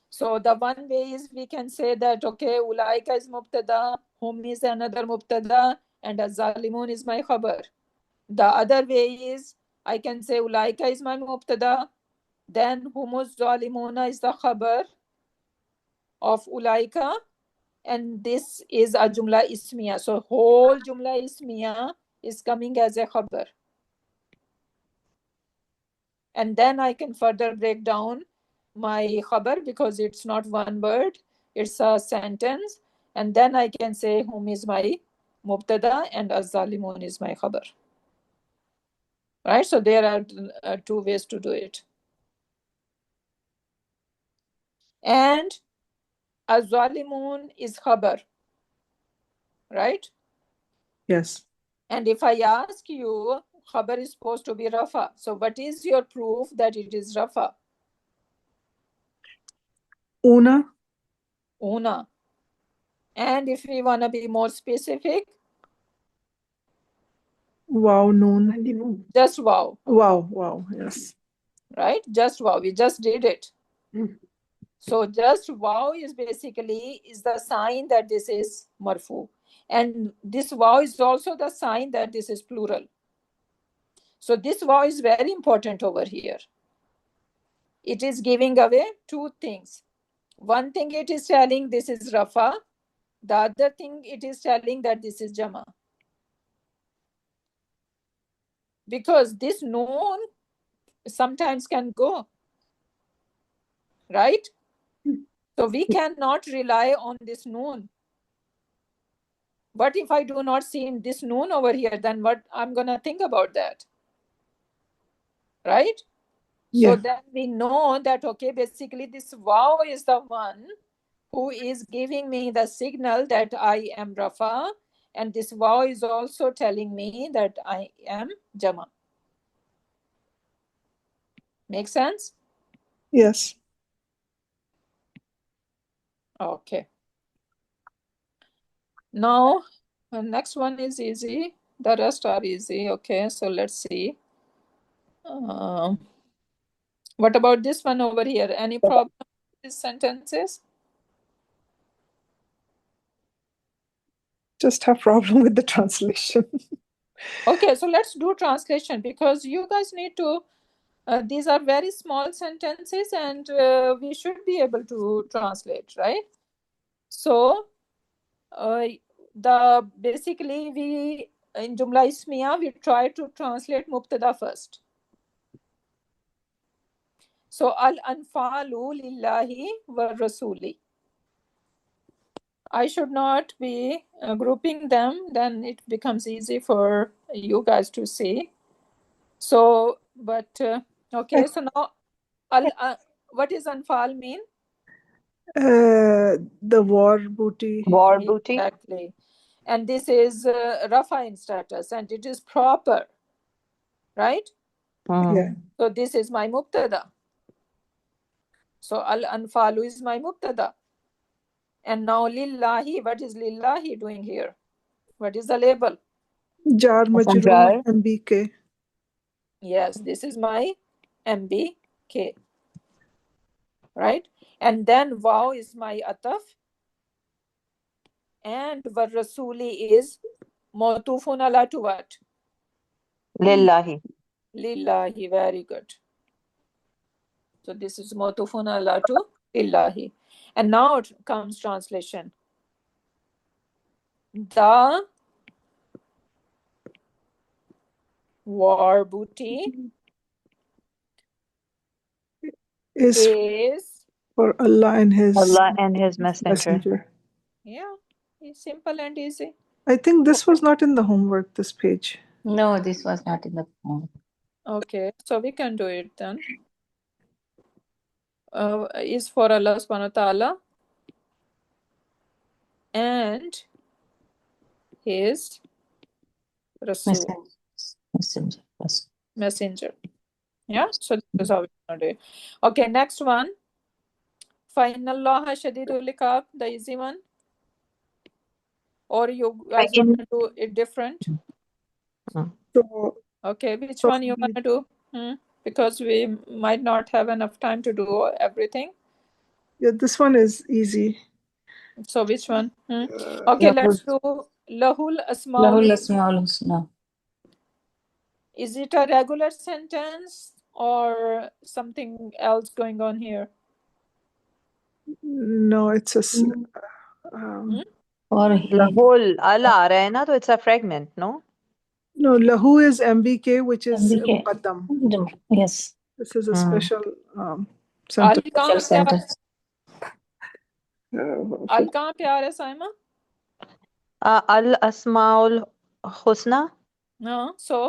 so the one way is we can say that, okay, ulaika is mubtada, hum is another mubtada, and az-zalimun is my khabar. The other way is I can say ulaika is my mubtada, then humuz zalimuna is the khabar of ulaika, and this is a jumla ismiya. So whole jumla ismiya is coming as a khabar. And then I can further break down my khabar because it's not one word, it's a sentence. And then I can say hum is my mubtada and az-zalimun is my khabar. Right? So there are two ways to do it. And az-zalimun is khabar. Right? Yes. And if I ask you, khabar is supposed to be rafa. So what is your proof that it is rafa? Una. Una. And if we want to be more specific, Wow, noon. And the moon. just wow. Wow. Yes. Right? Just wow. We just did it. Mm. So just wow is basically is the sign that this is marfu. And this wow is also the sign that this is plural. So this wow is very important over here. It is giving away two things. One thing it is telling this is rafa. The other thing it is telling that this is jama. Because this noon sometimes can go. Right? So we cannot rely on this noon. What if I do not see this noon over here? Then what I'm going to think about that? Right? Yeah. So then we know that, okay, basically this wow is the one who is giving me the signal that I am rafa. And this wow is also telling me that I am jama. Make sense? Yes. Okay. Now, the next one is easy. The rest are easy. Okay, so let's see. What about this one over here? Any problem with these sentences? Just have problem with the translation. Okay, so let's do translation because you guys need to, these are very small sentences and we should be able to translate, right? So, basically we, in Jumla Ismiya, we try to translate Mubtada first. So, Al-Anfalu Lillahi wa Rasuli. I should not be grouping them, then it becomes easy for you guys to see. So, but okay, so now, what does Anfal mean? The war booty. War booty. Exactly. And this is Rafa in status and it is proper, right? Yeah. So this is my Mubtada. So Al-Anfalu is my Mubtada. And now Lillahi, what is Lillahi doing here? What is the label? Jar Majroor Jar. MBK. Yes, this is my MBK. Right? And then Wow is my Ataf. And War Rasuli is Mawtufun ala to what? Lillahi. Lillahi, very good. So this is Mawtufun ala to Lillahi. And now it comes translation. The war booty is for Allah and His messenger. Yeah, it's simple and easy. I think this was not in the homework, this page. No, this was not in the form. Okay, so we can do it then. Is for Allah subhanahu wa ta'ala and his Rasul. Messenger. Yeah, so this is how we're gonna do it. Okay, next one. فَإِنَّ اللَّهَ شَدِيدُ الْعِقَابِ, the easy one. or you guys In want to do it different? So Okay, which so one you want to do? Because we might not have enough time to do everything. yeah, this one is easy. So which one? Okay, let's do Lahul Asmaul. Lahul Asmaul Husna. Is it a regular sentence or something else going on here? No, it's a Or he. the whole Allah aa raha hai na, so it's a fragment, no? no, lahu is MBK, which is MBK. muqaddam. Yes. This is a special Al sentence. कहाँ Special पे आ- sentence. Al कहाँ पे आ रहा है Saima? Al Asmaul Husna. हाँ, so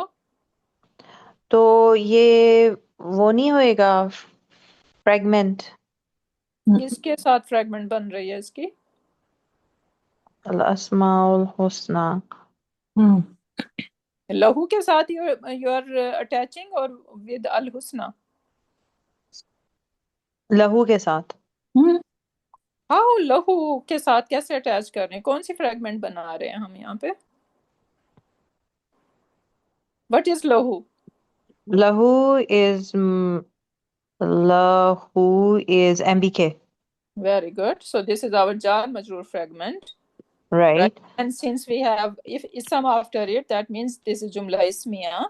तो ये वो नहीं होएगा फ्रेगमेंट? किसके साथ फ्रेगमेंट बन रही है इसकी? Al Asmaul Husna. लहू के साथ you are attaching or with Al Husna? लहू के साथ. हाँ, लहू के साथ कैसे अटैच कर रहे हैं? कौन सी फ्रेगमेंट बना रहे हैं हम यहाँ पे? What is लहू? Lahu is MBK. Very good. So this is our jar majroor fragment, Right. And since we have if ism after it, that means this is jumla ismiya.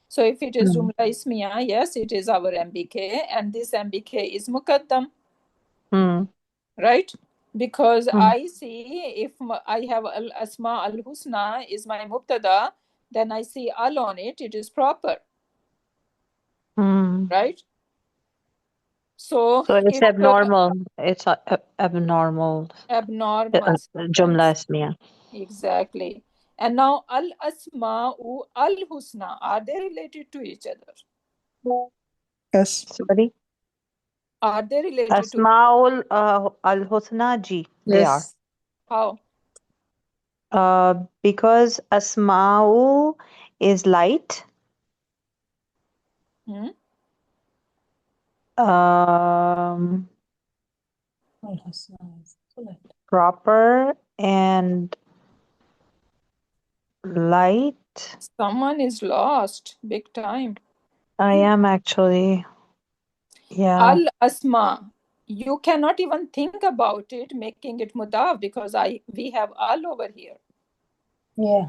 So if it is jumla ismiya, yes, it is our MBK, and this MBK is muqaddam, right? Because I see if I have al asma al husna is my mubtada, then I see al on it, it is proper, right? So it's if abnormal. It's abnormal. abnormal Jumla sentence. ismiya. Exactly. And now al asma'u al husna, are they related to each other? Yes. Sorry. Are they related to Asmaul al Husna ji. They are. how? Because Asma'u is light. Proper and light. Someone is lost big time. I am actually. Yeah. Al asma. You cannot even think about it making it mudaf because we have al over here. Yeah.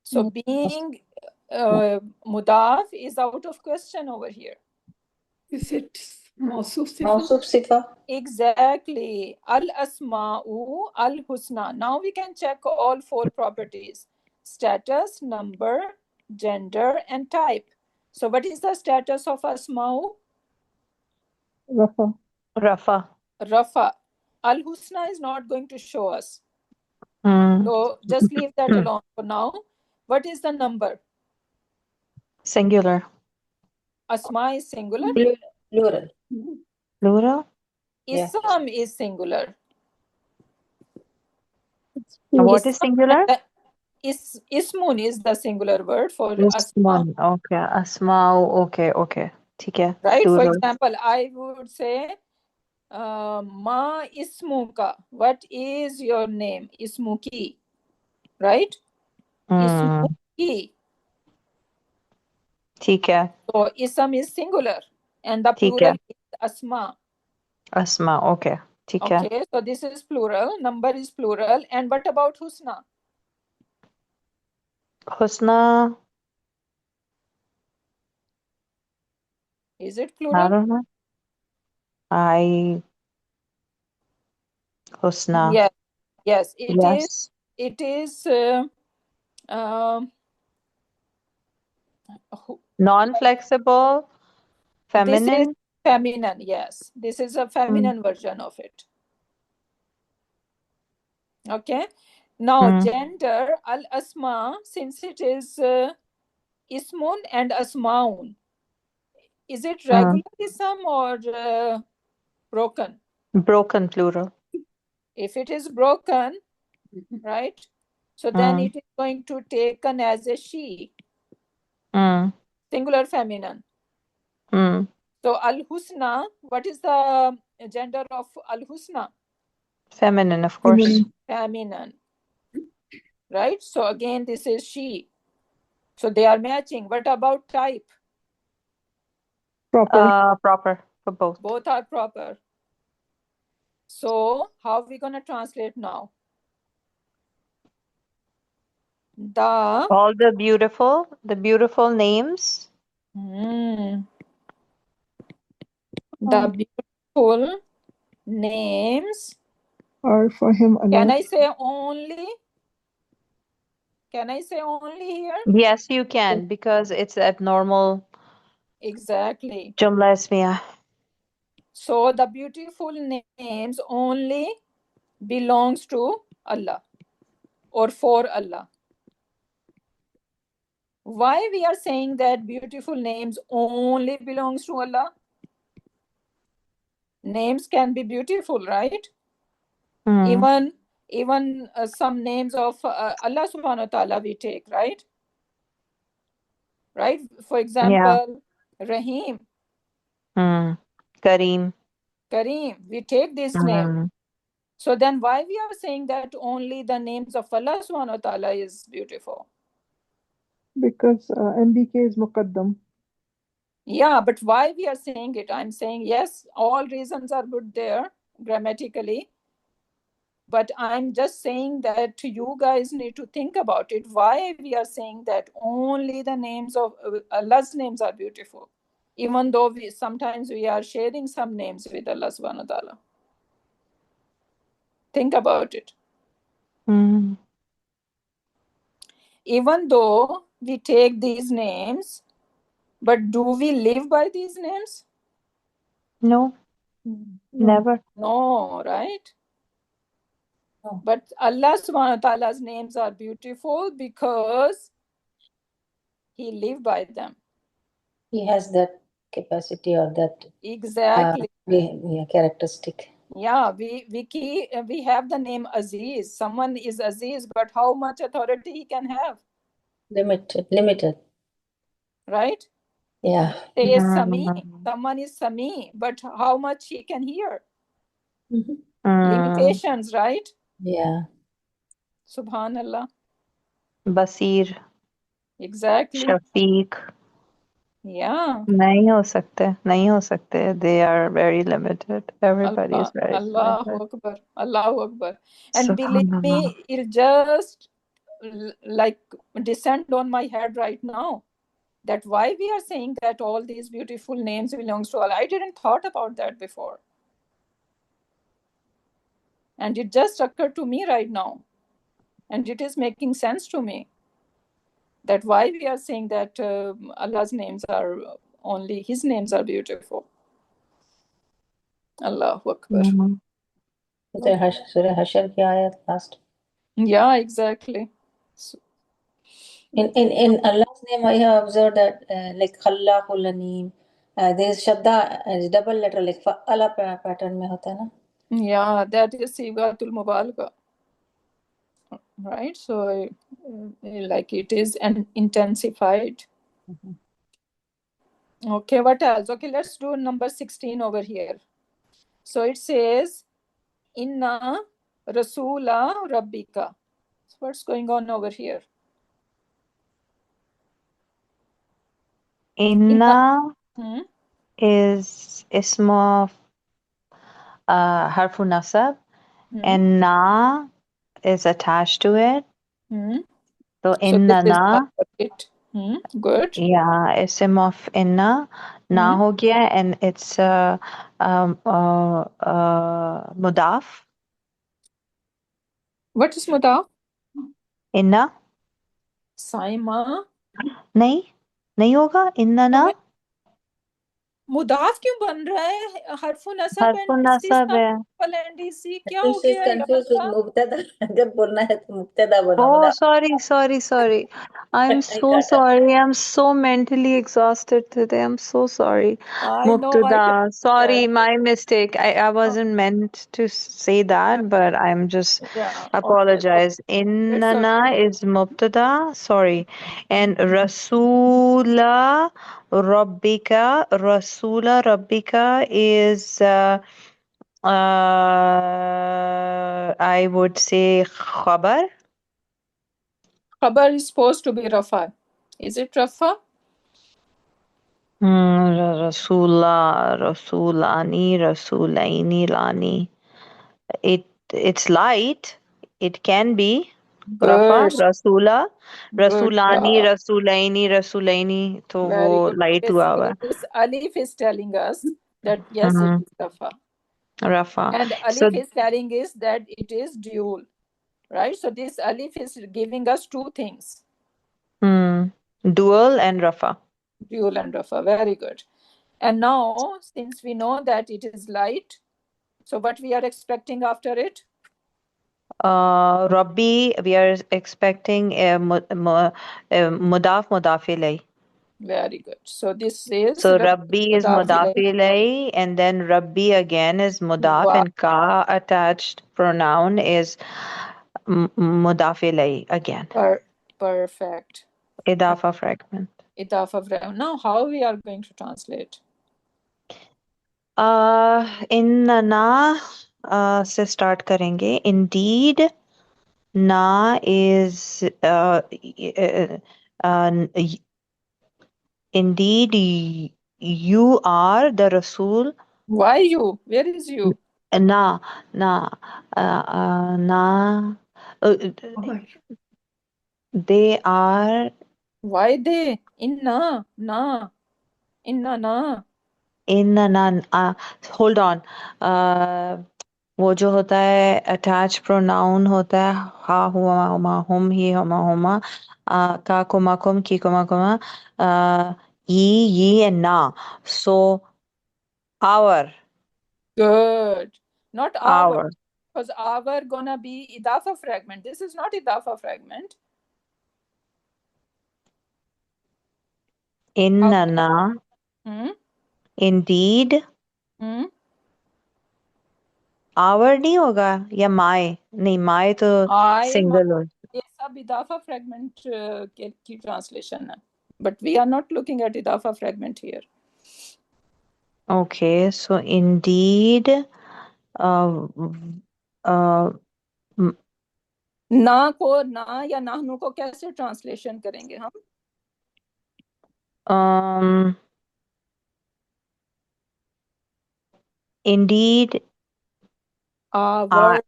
So being mudaf is out of question over here. Is it Mausuf Sifa? Mausuf Sifa. Exactly. Al asma'u al husna. Now we can check all four properties: status, number, gender, and type. So what is the status of asma'u? Rafa. Rafa. Al husna is not going to show us. So just leave that alone for now. What is the number? Singular. Asma is singular. Plural. Plural? Isam is singular. What is singular? Ismun is the singular word for Ismun. asma. Okay. Asma'u. Okay. ठीक है. Right? Plural. For example, I would say, Ma ismuka. What is your name? Ismuki. Right? Ismuki. ठीक है. So ism is singular. And the ठीक plural है. is asma. Asma. Okay. ठीक है. Okay, so this is plural. Number is plural. And what about husna? Husna. Is it I plural? don't know. Husna. Yes, it Yes. is. It is Non-flexible. Feminine. This is feminine, yes. This is a feminine version of it. Okay. Now, gender, al-asma, since it is ismun and asmaun, is it regular ism or broken? Broken plural. If it is broken, right? So then it is going to taken as a she. Singular feminine. So al-husna, what is the gender of al-husna? Feminine, of course. Feminine. Feminine. Right? So again, this is she. So they are matching. What about type? Proper. Proper for both. Both are proper. So how are we going to translate now? All the beautiful names. The beautiful names Are for him alone. Can I say only? Can I say only here? Yes, you can, because it's abnormal. Exactly. Jumla ismiya. So the beautiful names only belongs to Allah or for Allah. Why we are saying that beautiful names only belongs to Allah? Names can be beautiful, right? Even some names of Allah subhanahu wa ta'ala we take, right? Right? For example, Rahim. Kareem. Kareem. We take this name. So then why we are saying that only the names of Allah subhanahu wa ta'ala is beautiful? Because MBK is Muqaddam. Yeah, but why we are saying it? I'm saying yes, all reasons are good there grammatically. But I'm just saying that you guys need to think about it. Why we are saying that only the names of Allah's names are beautiful, even though sometimes we are sharing some names with Allah subhanahu wa ta'ala. Think about it. Even though we take these names, but do we live by these names? No. Never. No, right? No. But Allah subhanahu wa ta'ala's names are beautiful because He lived by them. He has that capacity or that Exactly. characteristic. Yeah, we have the name Aziz. Someone is Aziz, but how much authority he can have? Limited. Right? Yeah. Say Sami. Someone is Sami, but how much he can hear? Limitations, right? Yeah. Subhanallah. Basir. Exactly. Shafiq. Yeah. नहीं हो सकते. They are very limited. Everybody is very Allahu limited. Akbar. Allahu Akbar. And believe Subhanallah. me, it just like descend on my head right now. That why we are saying that all these beautiful names belongs to Allah. I didn't thought about that before. And it just occurred to me right now. And it is making sense to me. That why we are saying that Allah's names are only His names are beautiful. Allahu Akbar. Surah Hashar ki ayat last. Yeah, exactly. So, in Allah's name, I have observed that like Khallaqul Alim, there is Shabda double letter like Fa'ala pattern में होता है ना? yeah, that is Sigatul Mubalagha. Right? So like it is an intensified. Okay, what else? Okay, let's do number 16 over here. So it says Inna Rasula Rabbika. So what's going on over here? Inna is ism of harfu nasab, and na is attached to it. So inna na. Good. Yeah, ism of inna na ho gaya, and it's mudaf. What is mudaf? Inna. Saima. नहीं होगा इन्ना ना. मुदाफ क्यों बन रहा है? हरफुन नसब हरफुन नसब है. क्या हो गया है? confused with मुब्तदा. जब बोलना है तो मुब्तदा बोलना. Oh, sorry. I'm so sorry. I'm so mentally exhausted today. I'm so sorry. I know. Mubtada. Sorry, my mistake. I wasn't meant to say that, but I'm just apologize. Okay. Innana is mubtada. Sorry. And Rasula Rabbika. Rasula Rabbika is I would say khabar. Khabar is supposed to be Rafa. Is it Rafa? Rasula, Rasulani, Rasulaini, Lani. It's light. It can be Rafa, Good. Rasula, Good Rasulani, job. Rasulaini. तो Very वो good. light हुआ हुआ Basically, this alif is telling us that yes, it है. is Rafa. Rafa. And So alif is telling us that it is dual, right? So this alif is giving us two things, dual and Rafa. dual and Rafa. Very good. And now, since we know that it is light, so what we are expecting after it? Rabbi, we are expecting a mudaf ilay. Very good. So this is So Rabbi is mudaf mudaf ilayh. ilay, and then Rabbi again is mudaf, Wow. and ka attached pronoun is mudaf ilay again. Perfect. Idafa fragment. Idafa fragment. Now, how we are going to translate? In na से start करेंगे. Indeed, na is indeed you are the Rasul. Why you? Where is you? Na na na Khabar. they are Why they? Inna, na. Inna, na. in na hold on. वो जो होता है attach pronoun होता है हा हुआ हुमा हुम ही हुमा हुमा का कुमा कुम की कुमा कुमा ye and na. So our Good. Not our. our Because our gonna be idafa fragment. This is not idafa fragment. inna Hmm? indeed Hmm? our नहीं होगा या my नहीं my तो I, my, single हो. ये सब इदाफा fragment की translation है. But we are not looking at idafa fragment here. Okay, so indeed uh, uh, ना को ना या नाहनु को कैसे ट्रांसलेशन करेंगे हम? indeed Our.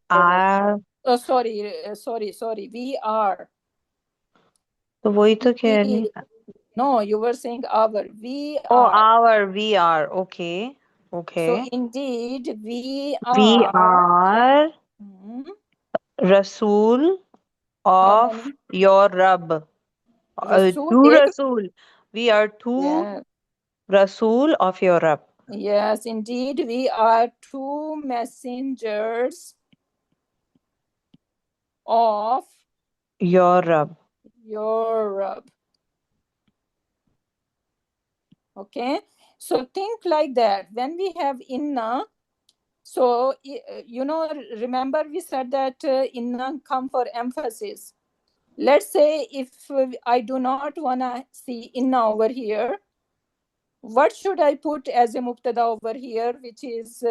sorry Sorry. We are. तो वही तो कह रही. No, you were saying our. We Oh, are. we are. Okay. So Okay. indeed, we We are. are Rasul How of many? your Rabb. Rasul Two ek. Rasul. We are two Yes. Rasul of your Rabb. Yes, indeed, we are two messengers of Your Rabb. your Rabb. Okay, so think like that. When we have inna, so remember we said that inna come for emphasis. Let's say if I do not wanna see inna over here, what should I put as a mubtada over here, which is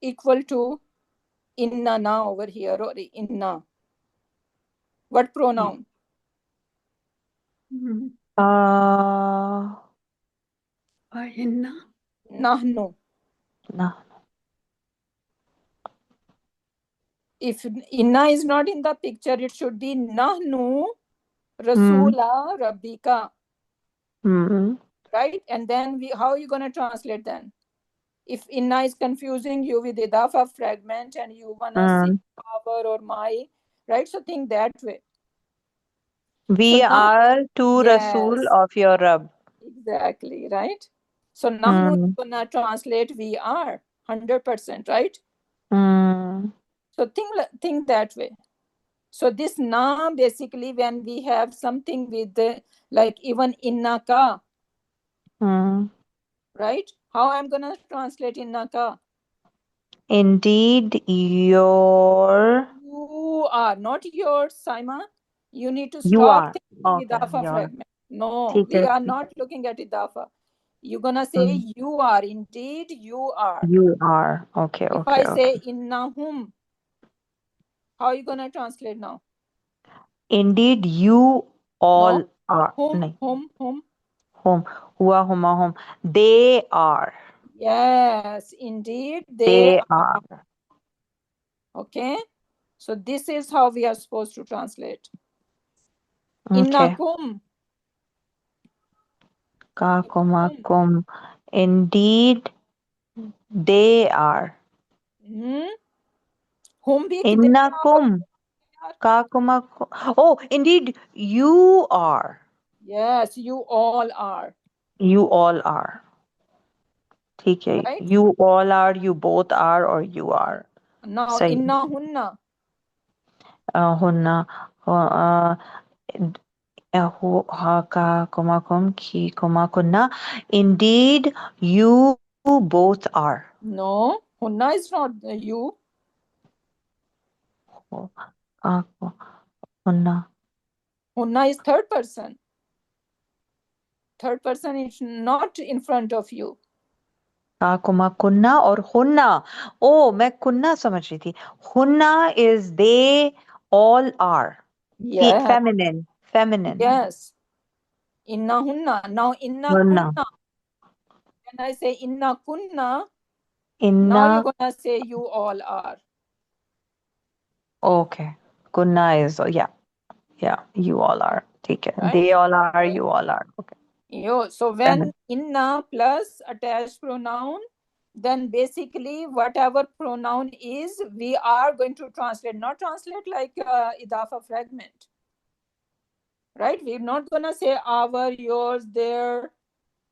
equal to inna na over here, or inna? What pronoun? Inna. Nahnu. No. If inna is not in the picture, it should be nahnu rasula rabbika. Right? And then how are you going to translate then? If inna is confusing you with idafa fragment and you want to see our or my, right? So think that way. We So are two Rasul yes, of your Rabb. exactly, right? So nahnu is going to translate we are 100%, right? So think that way. So this na basically when we have something with like even innaka, right? How I'm gonna translate innaka? Indeed, your. You are not yours, Saima. You need to You stop are. thinking Okay, idafa your. fragment. No, ठीक we है. are not looking at idafa. you're gonna say you are. Indeed, you are. You are. Okay, If okay, I say okay. innahum, how are you gonna translate now? Indeed, you all No. are. Hum, Nahi. hum. Hum. Hua, huma, hum. They are. Yes, indeed, they They are. are. Okay. So this is how we are supposed to translate. Okay. Innakum. Ka, kuma, kum. Indeed, they are. Hum bhi ki they are. Innakum. Ka, kuma, kum. Oh, indeed, you are. Yes, you all are. You all are. ठीक है. Right? You all are, you both are, or you are. Now, सही. innahunna. Hunna. Hu, ha, ka, kuma, kum, ki, kuma, kunna. Indeed, you both are. No, hunna is not you. Hunna. Hunna is third person. Third person is not in front of you. Kuma, kunna और hunna. Oh, मैं kunna समझ रही थी. Hunna is they all are. Yes. Feminine. Feminine. Yes. Innahunna. Now, inna Hunna. kunna. When I say inna kunna, Inna. now you're gonna say you all are. Okay. Kunna is, yeah. Yeah, you all are. ठीक है. Right? They all are, you all are. Okay. So when inna plus attached pronoun, then basically whatever pronoun is, we are going to translate. Not translate like idafa fragment. Right? We're not gonna say our, yours, their,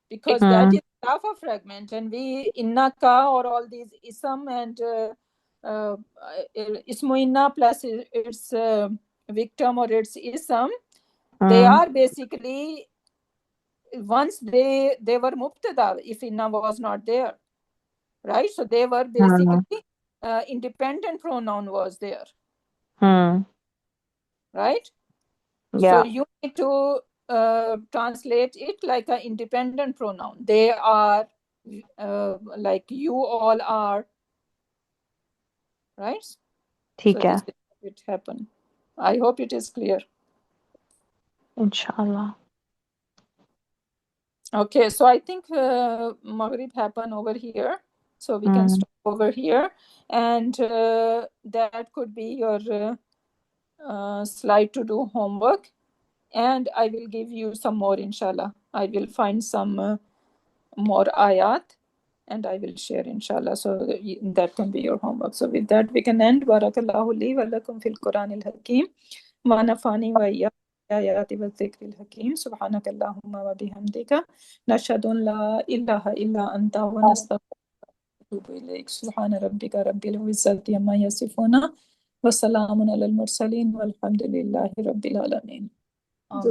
because that is idafa fragment, and we innaka or all these ism and ismu inna plus its victim or its ism, they are basically, once they were mubtada if inna was not there, right? So they were basically independent pronoun was there, right? Yeah. So you need to translate it like an independent pronoun. They are, like you all are, right? ठीक So है. this is it happen. I hope it is clear. Inshallah. Okay, so I think Maghrib happened over here, so we can stop over here, and that could be your slide to do homework, and I will give you some more, inshallah. I will find some more ayat, and I will share, inshallah, so that can be your homework. So with that, we can end. Barakallahu li wa lakum fil Quranil Hakim. Wa nafani wa iyyakum ayati wa dhikril hakim. Subhanaka Allahumma wa bihamdika nashhadu an la ilaha illa anta wa nastaghfiruka wa natubu ilayk. Subhana rabbika rabbil izzati amma yasifuna wa salamun alal mursalin walhamdulillahi rabbil alamin. Jazakallah.